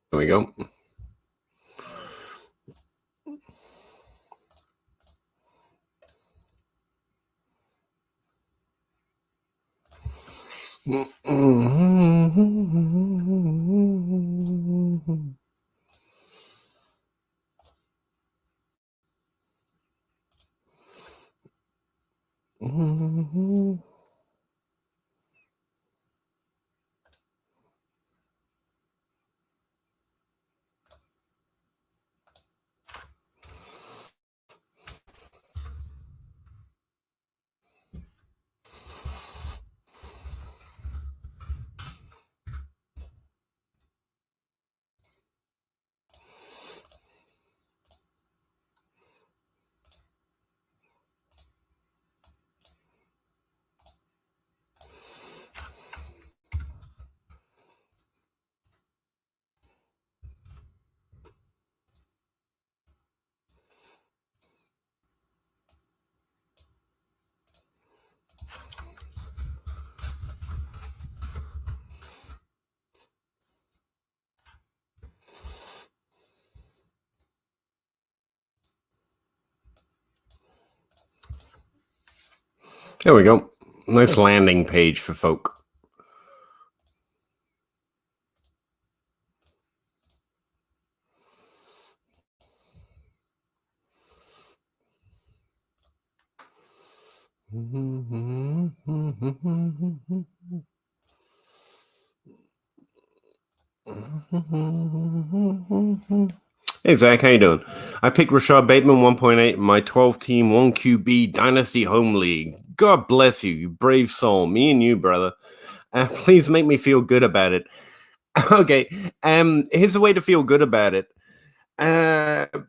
There we go. There we go. Nice landing page for folk. Hey Zach, how you doing? I picked Rashad Bateman 1.8 in my 12-team 1QB Dynasty Home League. God bless you, you brave soul. Me and you, brother. Please make me feel good about it. Okay, here's a way to feel good about it.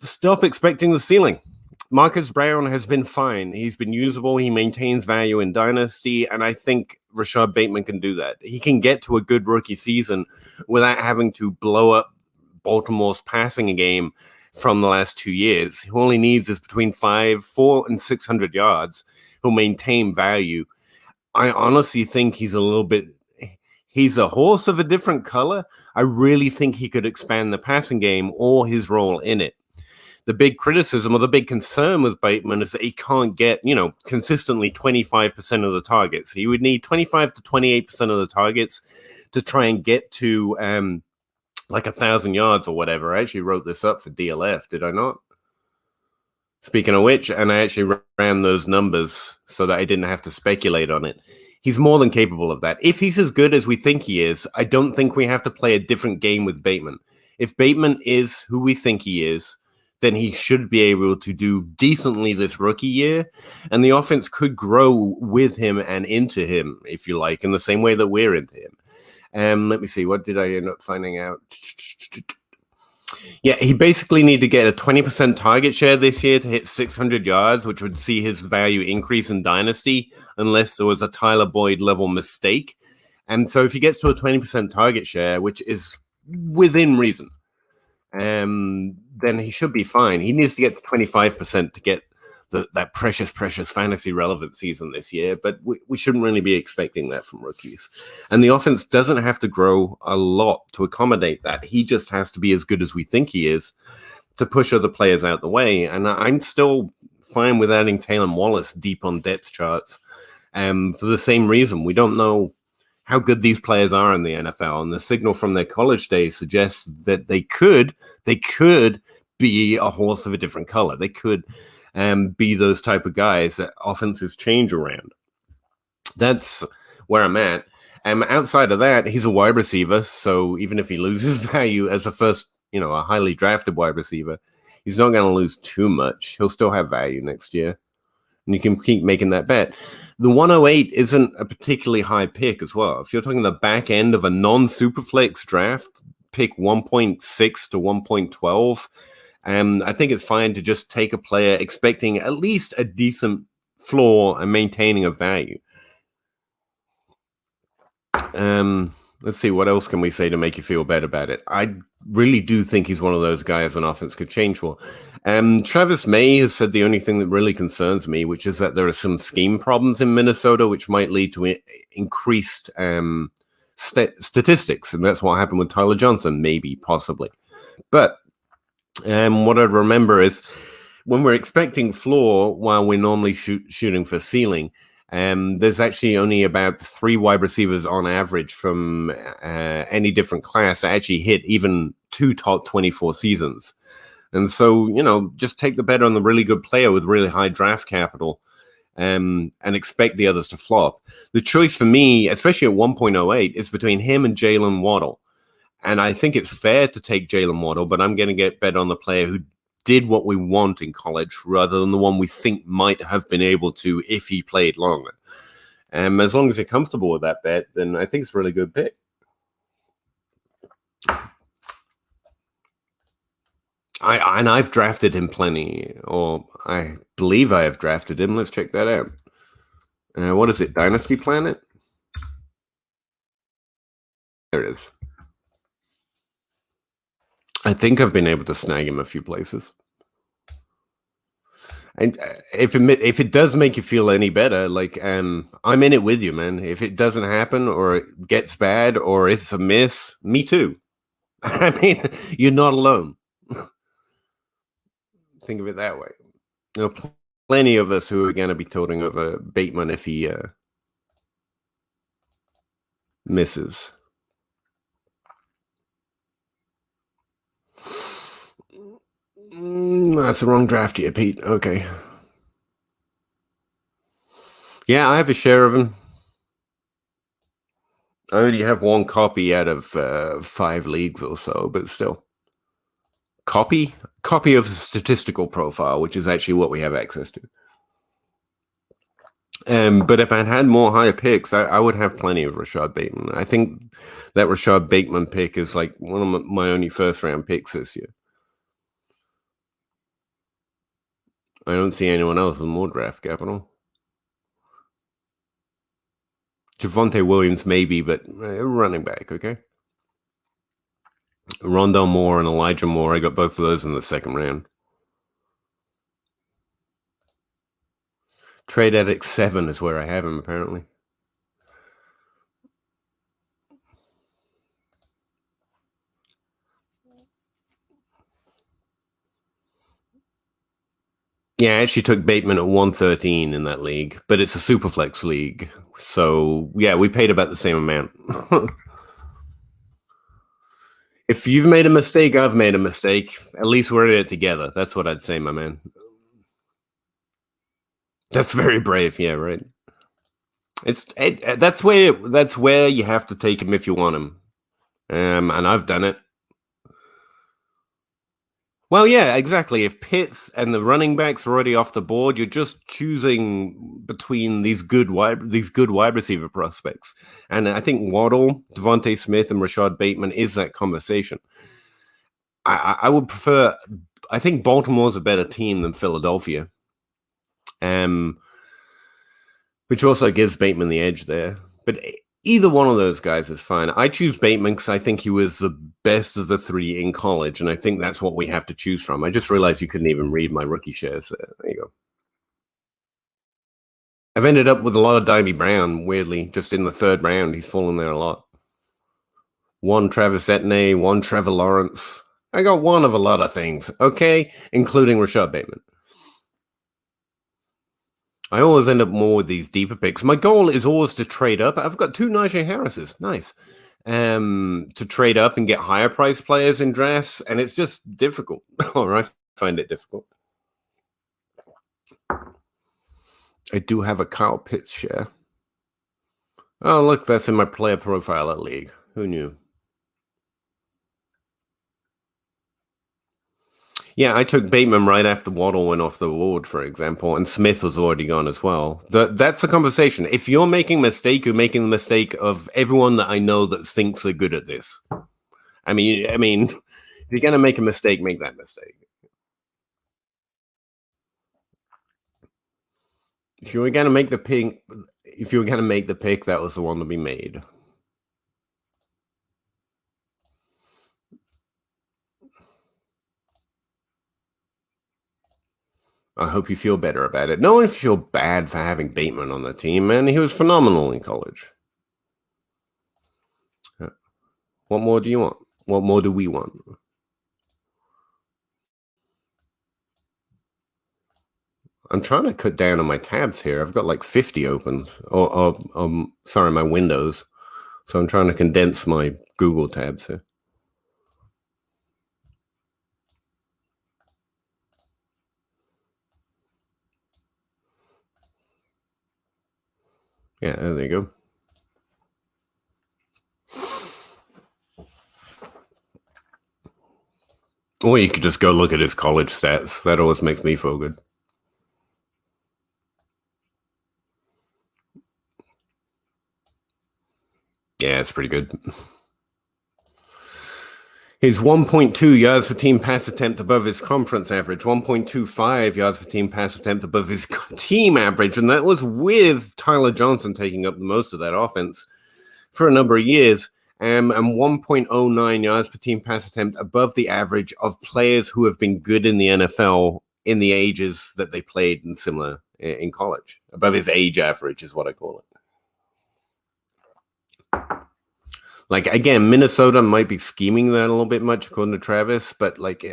Stop expecting the ceiling. Marcus Brown has been fine. He's been usable. He maintains value in Dynasty, and I think Rashad Bateman can do that. He can get to a good rookie season without having to blow up Baltimore's passing game from the last 2 years. All he needs is between 400 and 600 yards. He'll maintain value. I honestly think he's a horse of a different color. I really think he could expand the passing game or his role in it. The big criticism or the big concern with Bateman is that he can't get, consistently 25% of the targets. He would need 25 to 28% of the targets to try and get to like 1,000 yards or whatever. I actually wrote this up for DLF, did I not? Speaking of which, and I actually ran those numbers so that I didn't have to speculate on it. He's more than capable of that. If he's as good as we think he is, I don't think we have to play a different game with Bateman. If Bateman is who we think he is, then he should be able to do decently this rookie year, and the offense could grow with him and into him, if you like, in the same way that we're into him. Let me see, what did I end up finding out? Yeah, he basically need to get a 20% target share this year to hit 600 yards, which would see his value increase in Dynasty, unless there was a Tyler Boyd level mistake. And so if he gets to a 20% target share, which is within reason, then he should be fine. He needs to get to 25% to get that precious fantasy relevant season this year, but we shouldn't really be expecting that from rookies. And the offense doesn't have to grow a lot to accommodate that. He just has to be as good as we think he is to push other players out the way. And I'm still fine with adding Taylor Wallace deep on depth charts for the same reason. We don't know how good these players are in the NFL, and the signal from their college days suggests that they could be a horse of a different color. They could be those type of guys that offenses change around. That's where I'm at. Outside of that, he's a wide receiver, so even if he loses value as a first, a highly drafted wide receiver, he's not going to lose too much. He'll still have value next year, and you can keep making that bet. The 108 isn't a particularly high pick as well. If you're talking the back end of a non-superflex draft, pick 1.6 to 1.12, I think it's fine to just take a player expecting at least a decent floor and maintaining a value. Let's see, what else can we say to make you feel better about it? I really do think he's one of those guys an offense could change for. Travis May has said the only thing that really concerns me, which is that there are some scheme problems in Minnesota, which might lead to increased statistics, and that's what happened with Tyler Johnson, maybe, possibly. But what I remember is when we're expecting floor while we're normally shooting for ceiling, there's actually only about 3 wide receivers on average from any different class that actually hit even 2 top 24 seasons. And so, just take the bet on the really good player with really high draft capital and expect the others to flop. The choice for me, especially at 1.08, is between him and Jalen Waddle. And I think it's fair to take Jalen Waddle, but I'm going to get bet on the player who did what we want in college rather than the one we think might have been able to if he played longer. As long as you're comfortable with that bet, then I think it's a really good pick. I've drafted him plenty, or I believe I have drafted him. Let's check that out. What is it? Dynasty Planet? There it is. I think I've been able to snag him a few places. And if it does make you feel any better, like I'm in it with you, man. If it doesn't happen or it gets bad or it's a miss, me too. I mean, you're not alone. Think of it that way. There are plenty of us who are going to be toting over Bateman if he misses. That's the wrong draft here, Pete. Okay. Yeah, I have a share of him. I only have 1 copy out of 5 leagues or so, but still. Copy of the statistical profile, which is actually what we have access to. But if I had more higher picks, I would have plenty of Rashad Bateman. I think that Rashad Bateman pick is like one of my only first-round picks this year. I don't see anyone else with more draft capital. Javonte Williams, maybe, but running back, okay? Rondell Moore and Elijah Moore, I got both of those in the 2nd round. Trade Addict 7 is where I have him, apparently. Yeah, I actually took Bateman at 113 in that league, but it's a Superflex league. So, yeah, we paid about the same amount. If you've made a mistake, I've made a mistake. At least we're in it together. That's what I'd say, my man. That's very brave. Yeah, right. That's where you have to take him if you want him. And I've done it. Well, yeah, exactly. If Pitts and the running backs are already off the board, you're just choosing between these good wide receiver prospects. And I think Waddle, Devontae Smith, and Rashad Bateman is that conversation. I would prefer. I think Baltimore's a better team than Philadelphia, which also gives Bateman the edge there. But either one of those guys is fine. I choose Bateman because I think he was the best of the 3 in college, and I think that's what we have to choose from. I just realized you couldn't even read my rookie shares there. There you go. I've ended up with a lot of Dimey Brown, weirdly, just in the 3rd round. He's fallen there a lot. 1 Travis Etienne, 1 Trevor Lawrence. I got 1 of a lot of things, okay, including Rashad Bateman. I always end up more with these deeper picks. My goal is always to trade up. I've got 2 Najee Harrises. Nice. To trade up and get higher price players in drafts, and it's just difficult. Or I find it difficult. I do have a Kyle Pitts share. Oh, look, that's in my player profile at league. Who knew? Yeah, I took Bateman right after Waddle went off the board, for example, and Smith was already gone as well. That's a conversation. If you're making a mistake, you're making the mistake of everyone that I know that thinks they're good at this. I mean, if you're going to make a mistake, make that mistake. If you were going to make the pick, that was the one to be made. I hope you feel better about it. No one should feel bad for having Bateman on the team, man. He was phenomenal in college. What more do you want? What more do we want? I'm trying to cut down on my tabs here. I've got like 50 open. Sorry, my windows. So I'm trying to condense my Google tabs here. Yeah, there you go. Or you could just go look at his college stats. That always makes me feel good. Yeah, it's pretty good. He's 1.2 yards per team pass attempt above his conference average, 1.25 yards per team pass attempt above his team average. And that was with Tyler Johnson taking up most of that offense for a number of years. And 1.09 yards per team pass attempt above the average of players who have been good in the NFL in the ages that they played in similar in college. Above his age average is what I call it. Like, again, Minnesota might be scheming that a little bit much, according to Travis, but like,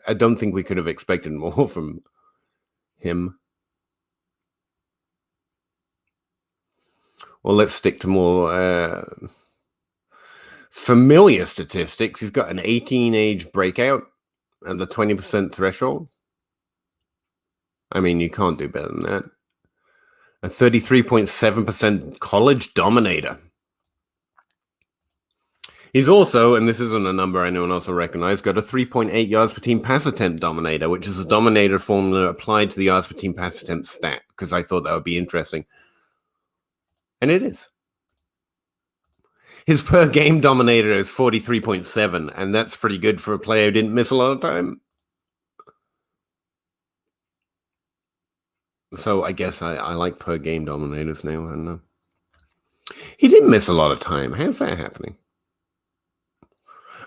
I don't think we could have expected more from him. Well, let's stick to more familiar statistics. He's got an 18 age breakout at the 20% threshold. I mean, you can't do better than that. A 33.7% college dominator. He's also, and this isn't a number anyone else will recognize, got a 3.8 yards per team pass attempt dominator, which is a dominator formula applied to the yards per team pass attempt stat, because I thought that would be interesting. And it is. His per game dominator is 43.7, and that's pretty good for a player who didn't miss a lot of time. So I guess I like per game dominators now. I don't know. He didn't miss a lot of time. How's that happening?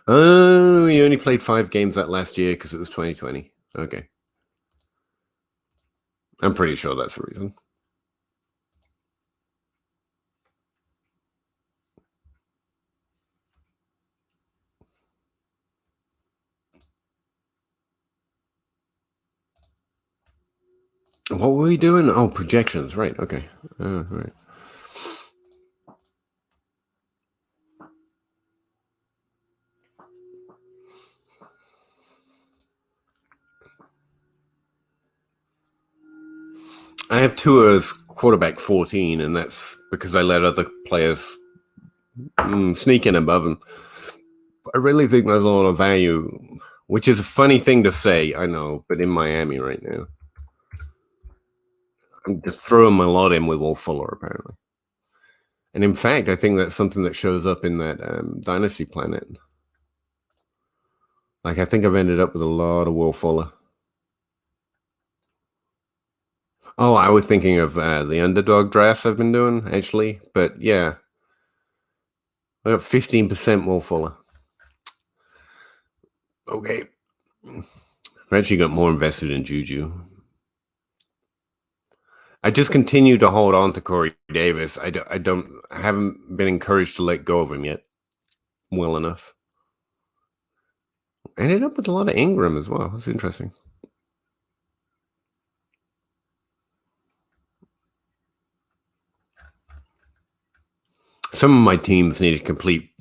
Oh, he only played 5 games that last year because it was 2020. Okay. I'm pretty sure that's the reason. What were we doing? Oh, projections. Right. Okay. Right. I have Tua as quarterback 14, and that's because I let other players sneak in above him. I really think there's a lot of value, which is a funny thing to say, I know, but in Miami right now. I'm just throwing my lot in with Will Fuller, apparently. And in fact, I think that's something that shows up in that Dynasty Planet. Like, I think I've ended up with a lot of Will Fuller. Oh, I was thinking of the underdog drafts I've been doing, actually. But yeah, I got 15% Will Fuller. Okay. I've actually got more invested in Juju. I just continue to hold on to Corey Davis. I haven't been encouraged to let go of him yet well enough. I ended up with a lot of Ingram as well. That's interesting. Some of my teams need to complete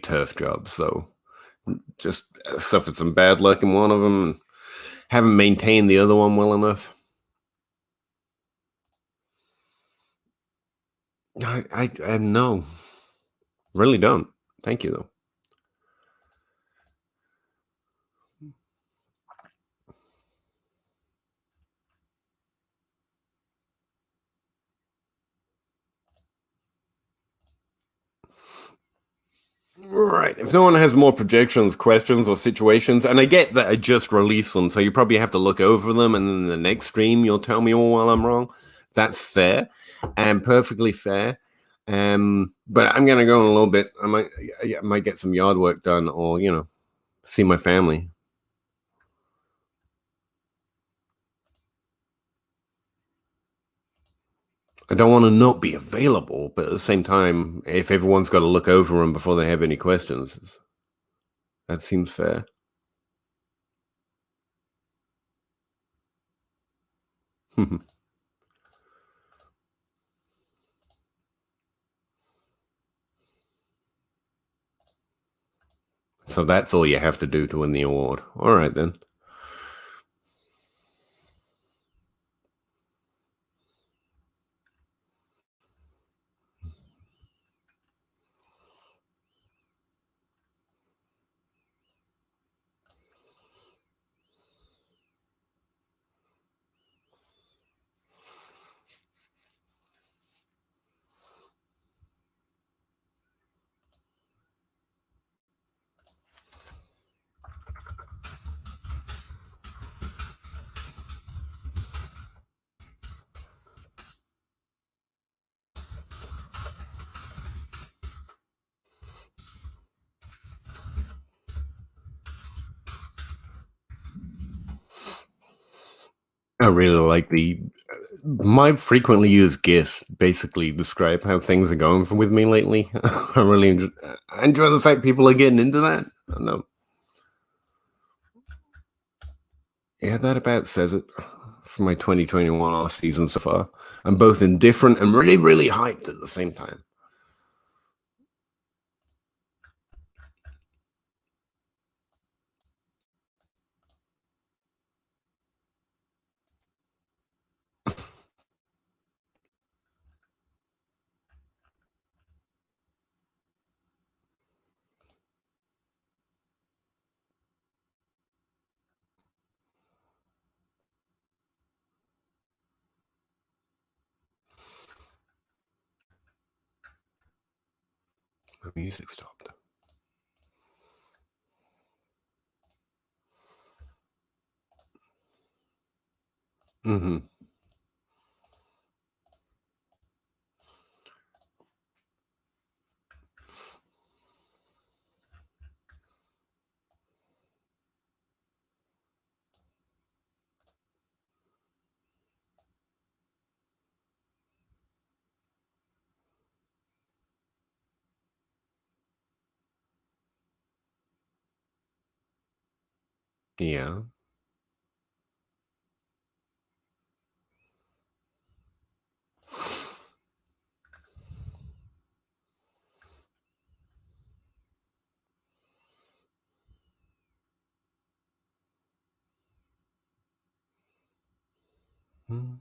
turf jobs, so just suffered some bad luck in one of them and haven't maintained the other one well enough. I no, really don't. Thank you though. Right. If no one has more projections, questions, or situations, and I get that I just released them, so you probably have to look over them, and then the next stream you'll tell me all while I'm wrong. That's fair and perfectly fair. But I'm gonna go in a little bit. I might get some yard work done, or see my family. I don't want to not be available, but at the same time, if everyone's got to look over them before they have any questions, that seems fair. So that's all you have to do to win the award. All right, then. I really like my frequently used GIFs basically describe how things are going with me lately. I enjoy the fact people are getting into that. I don't know. Yeah, that about says it for my 2021 off season so far. I'm both indifferent and really, really hyped at the same time. My music stopped. Mm-hmm. Yeah. Mm.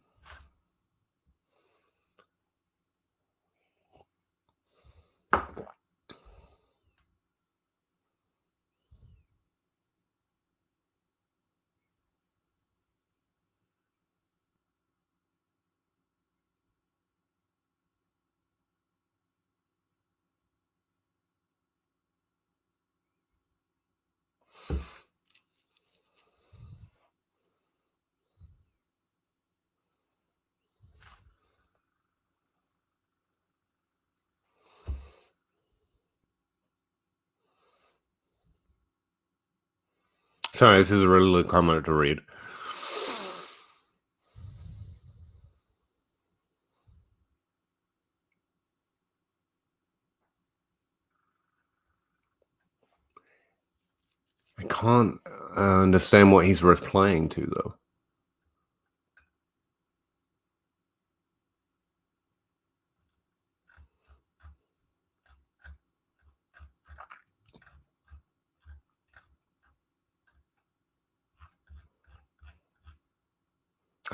Sorry, this is a really little comment to read. I can't understand what he's replying to, though.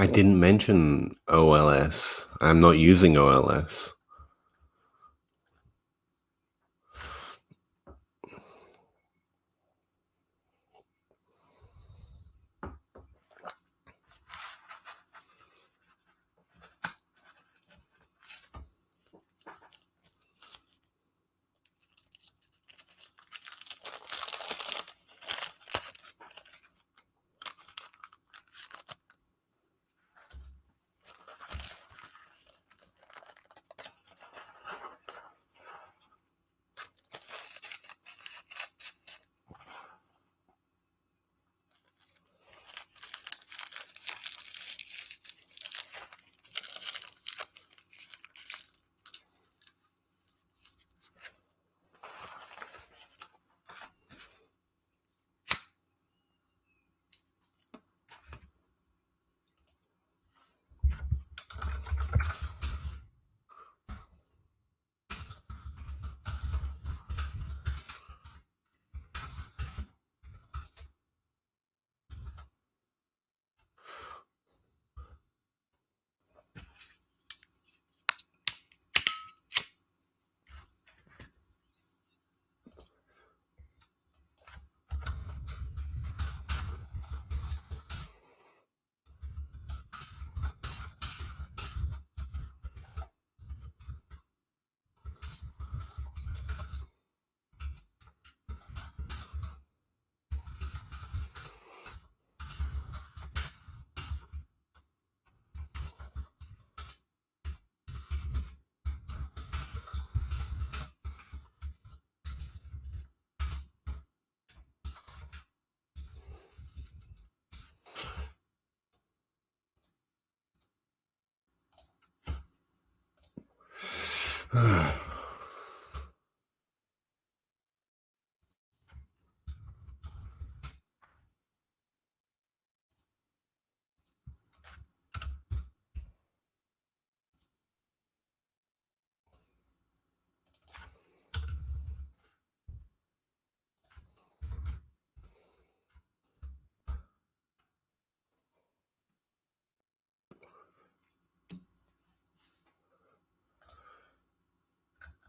I didn't mention OLS. I'm not using OLS.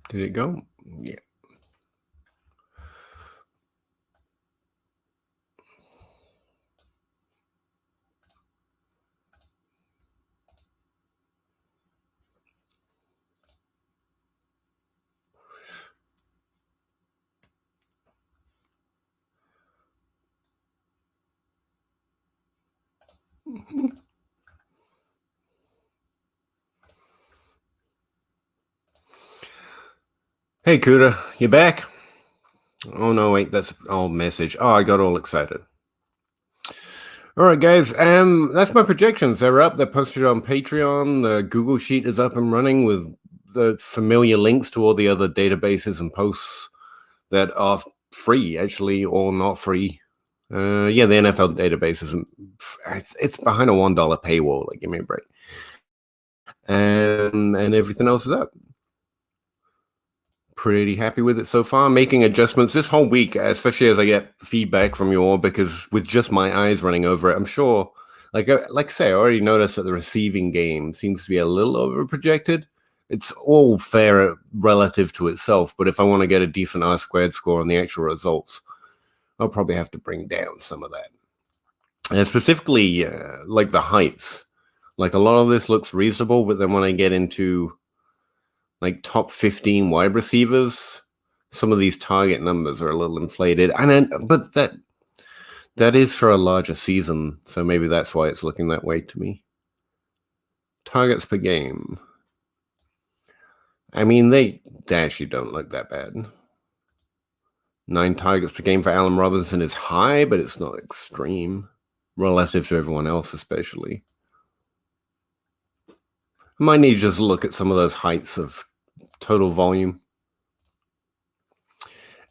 Did it go? Yeah. Hey, Kuda, you back? Oh, no, wait, that's an old message. Oh, I got all excited. All right, guys, that's my projections. They're up. They're posted on Patreon. The Google Sheet is up and running with the familiar links to all the other databases and posts that are free, actually, or not free. Yeah, the NFL database isn't. It's behind a $1 paywall. Like, give me a break. And everything else is up. Pretty happy with it so far. Making adjustments this whole week, especially as I get feedback from you all, because with just my eyes running over it, I'm sure. Like I say, I already noticed that the receiving game seems to be a little over projected. It's all fair relative to itself, but if I want to get a decent R² score on the actual results, I'll probably have to bring down some of that. And specifically, like the heights. Like a lot of this looks reasonable, but then when I get into like top 15 wide receivers, some of these target numbers are a little inflated. But that is for a larger season, so maybe that's why it's looking that way to me. Targets per game. I mean, they actually don't look that bad. 9 targets per game for Allen Robinson is high, but it's not extreme relative to everyone else, especially. I might need to just look at some of those heights of total volume.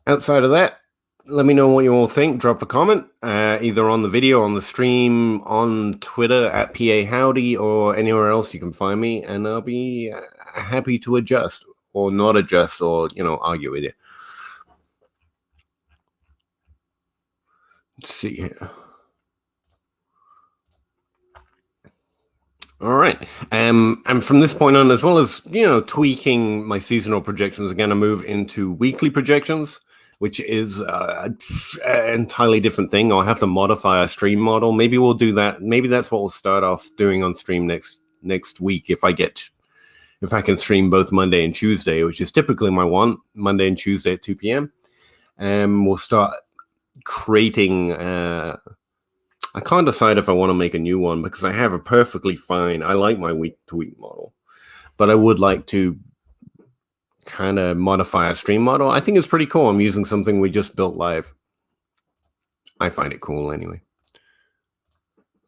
Outside of that, let me know what you all think. Drop a comment, either on the video, on the stream, on Twitter at Pahowdy, or anywhere else you can find me, and I'll be happy to adjust or not adjust or, argue with you. Let's see here. All right. And from this point on, as well as, tweaking my seasonal projections, I'm going to move into weekly projections, which is an entirely different thing. I'll have to modify a stream model. Maybe we'll do that. Maybe that's what we'll start off doing on stream next week if I can stream both Monday and Tuesday, which is typically my one, Monday and Tuesday at 2 p.m. And we'll start creating... I can't decide if I want to make a new one because I have a perfectly fine... I like my week-to-week model, but I would like to kind of modify a stream model. I think it's pretty cool. I'm using something we just built live. I find it cool anyway.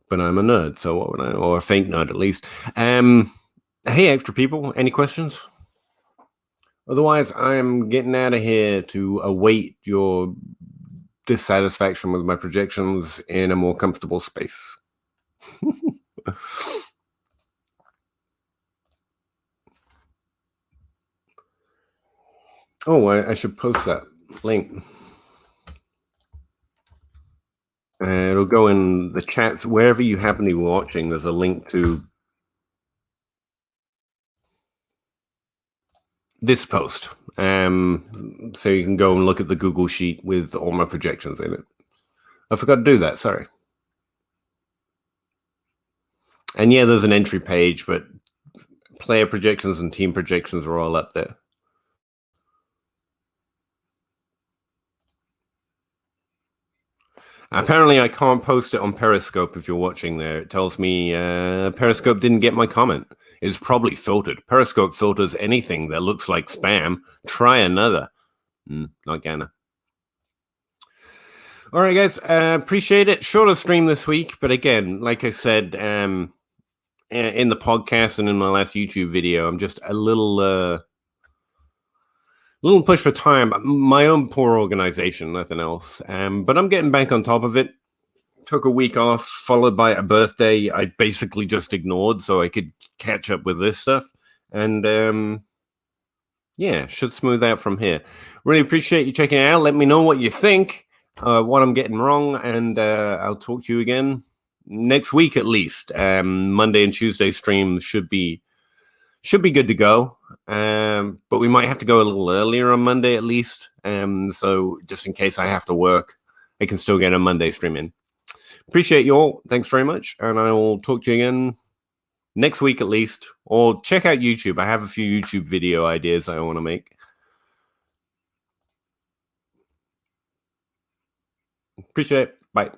But I'm a nerd, so what would I... Or a fake nerd, at least. Hey, extra people, any questions? Otherwise, I'm getting out of here to await your dissatisfaction with my projections in a more comfortable space. Oh, I should post that link. It'll go in the chats wherever you happen to be watching. There's a link to this post, so you can go and look at the Google Sheet with all my projections in it. I forgot to do that, sorry. And yeah, there's an entry page, but player projections and team projections are all up there. Apparently, I can't post it on Periscope if you're watching there. It tells me Periscope didn't get my comment. It's probably filtered. Periscope filters anything that looks like spam. Try another. Not gonna. All right, guys. Appreciate it. Shorter stream this week, but again, like I said in the podcast and in my last YouTube video, I'm just a little little push for time. My own poor organization, nothing else. But I'm getting back on top of it. Took a week off, followed by a birthday I basically just ignored so I could catch up with this stuff. And yeah, should smooth out from here. Really appreciate you checking it out. Let me know what you think, what I'm getting wrong, and I'll talk to you again next week at least. Monday and Tuesday streams should be good to go. But we might have to go a little earlier on Monday at least. So just in case I have to work, I can still get a Monday stream in. Appreciate you all. Thanks very much. And I will talk to you again next week at least. Or check out YouTube. I have a few YouTube video ideas I want to make. Appreciate it. Bye.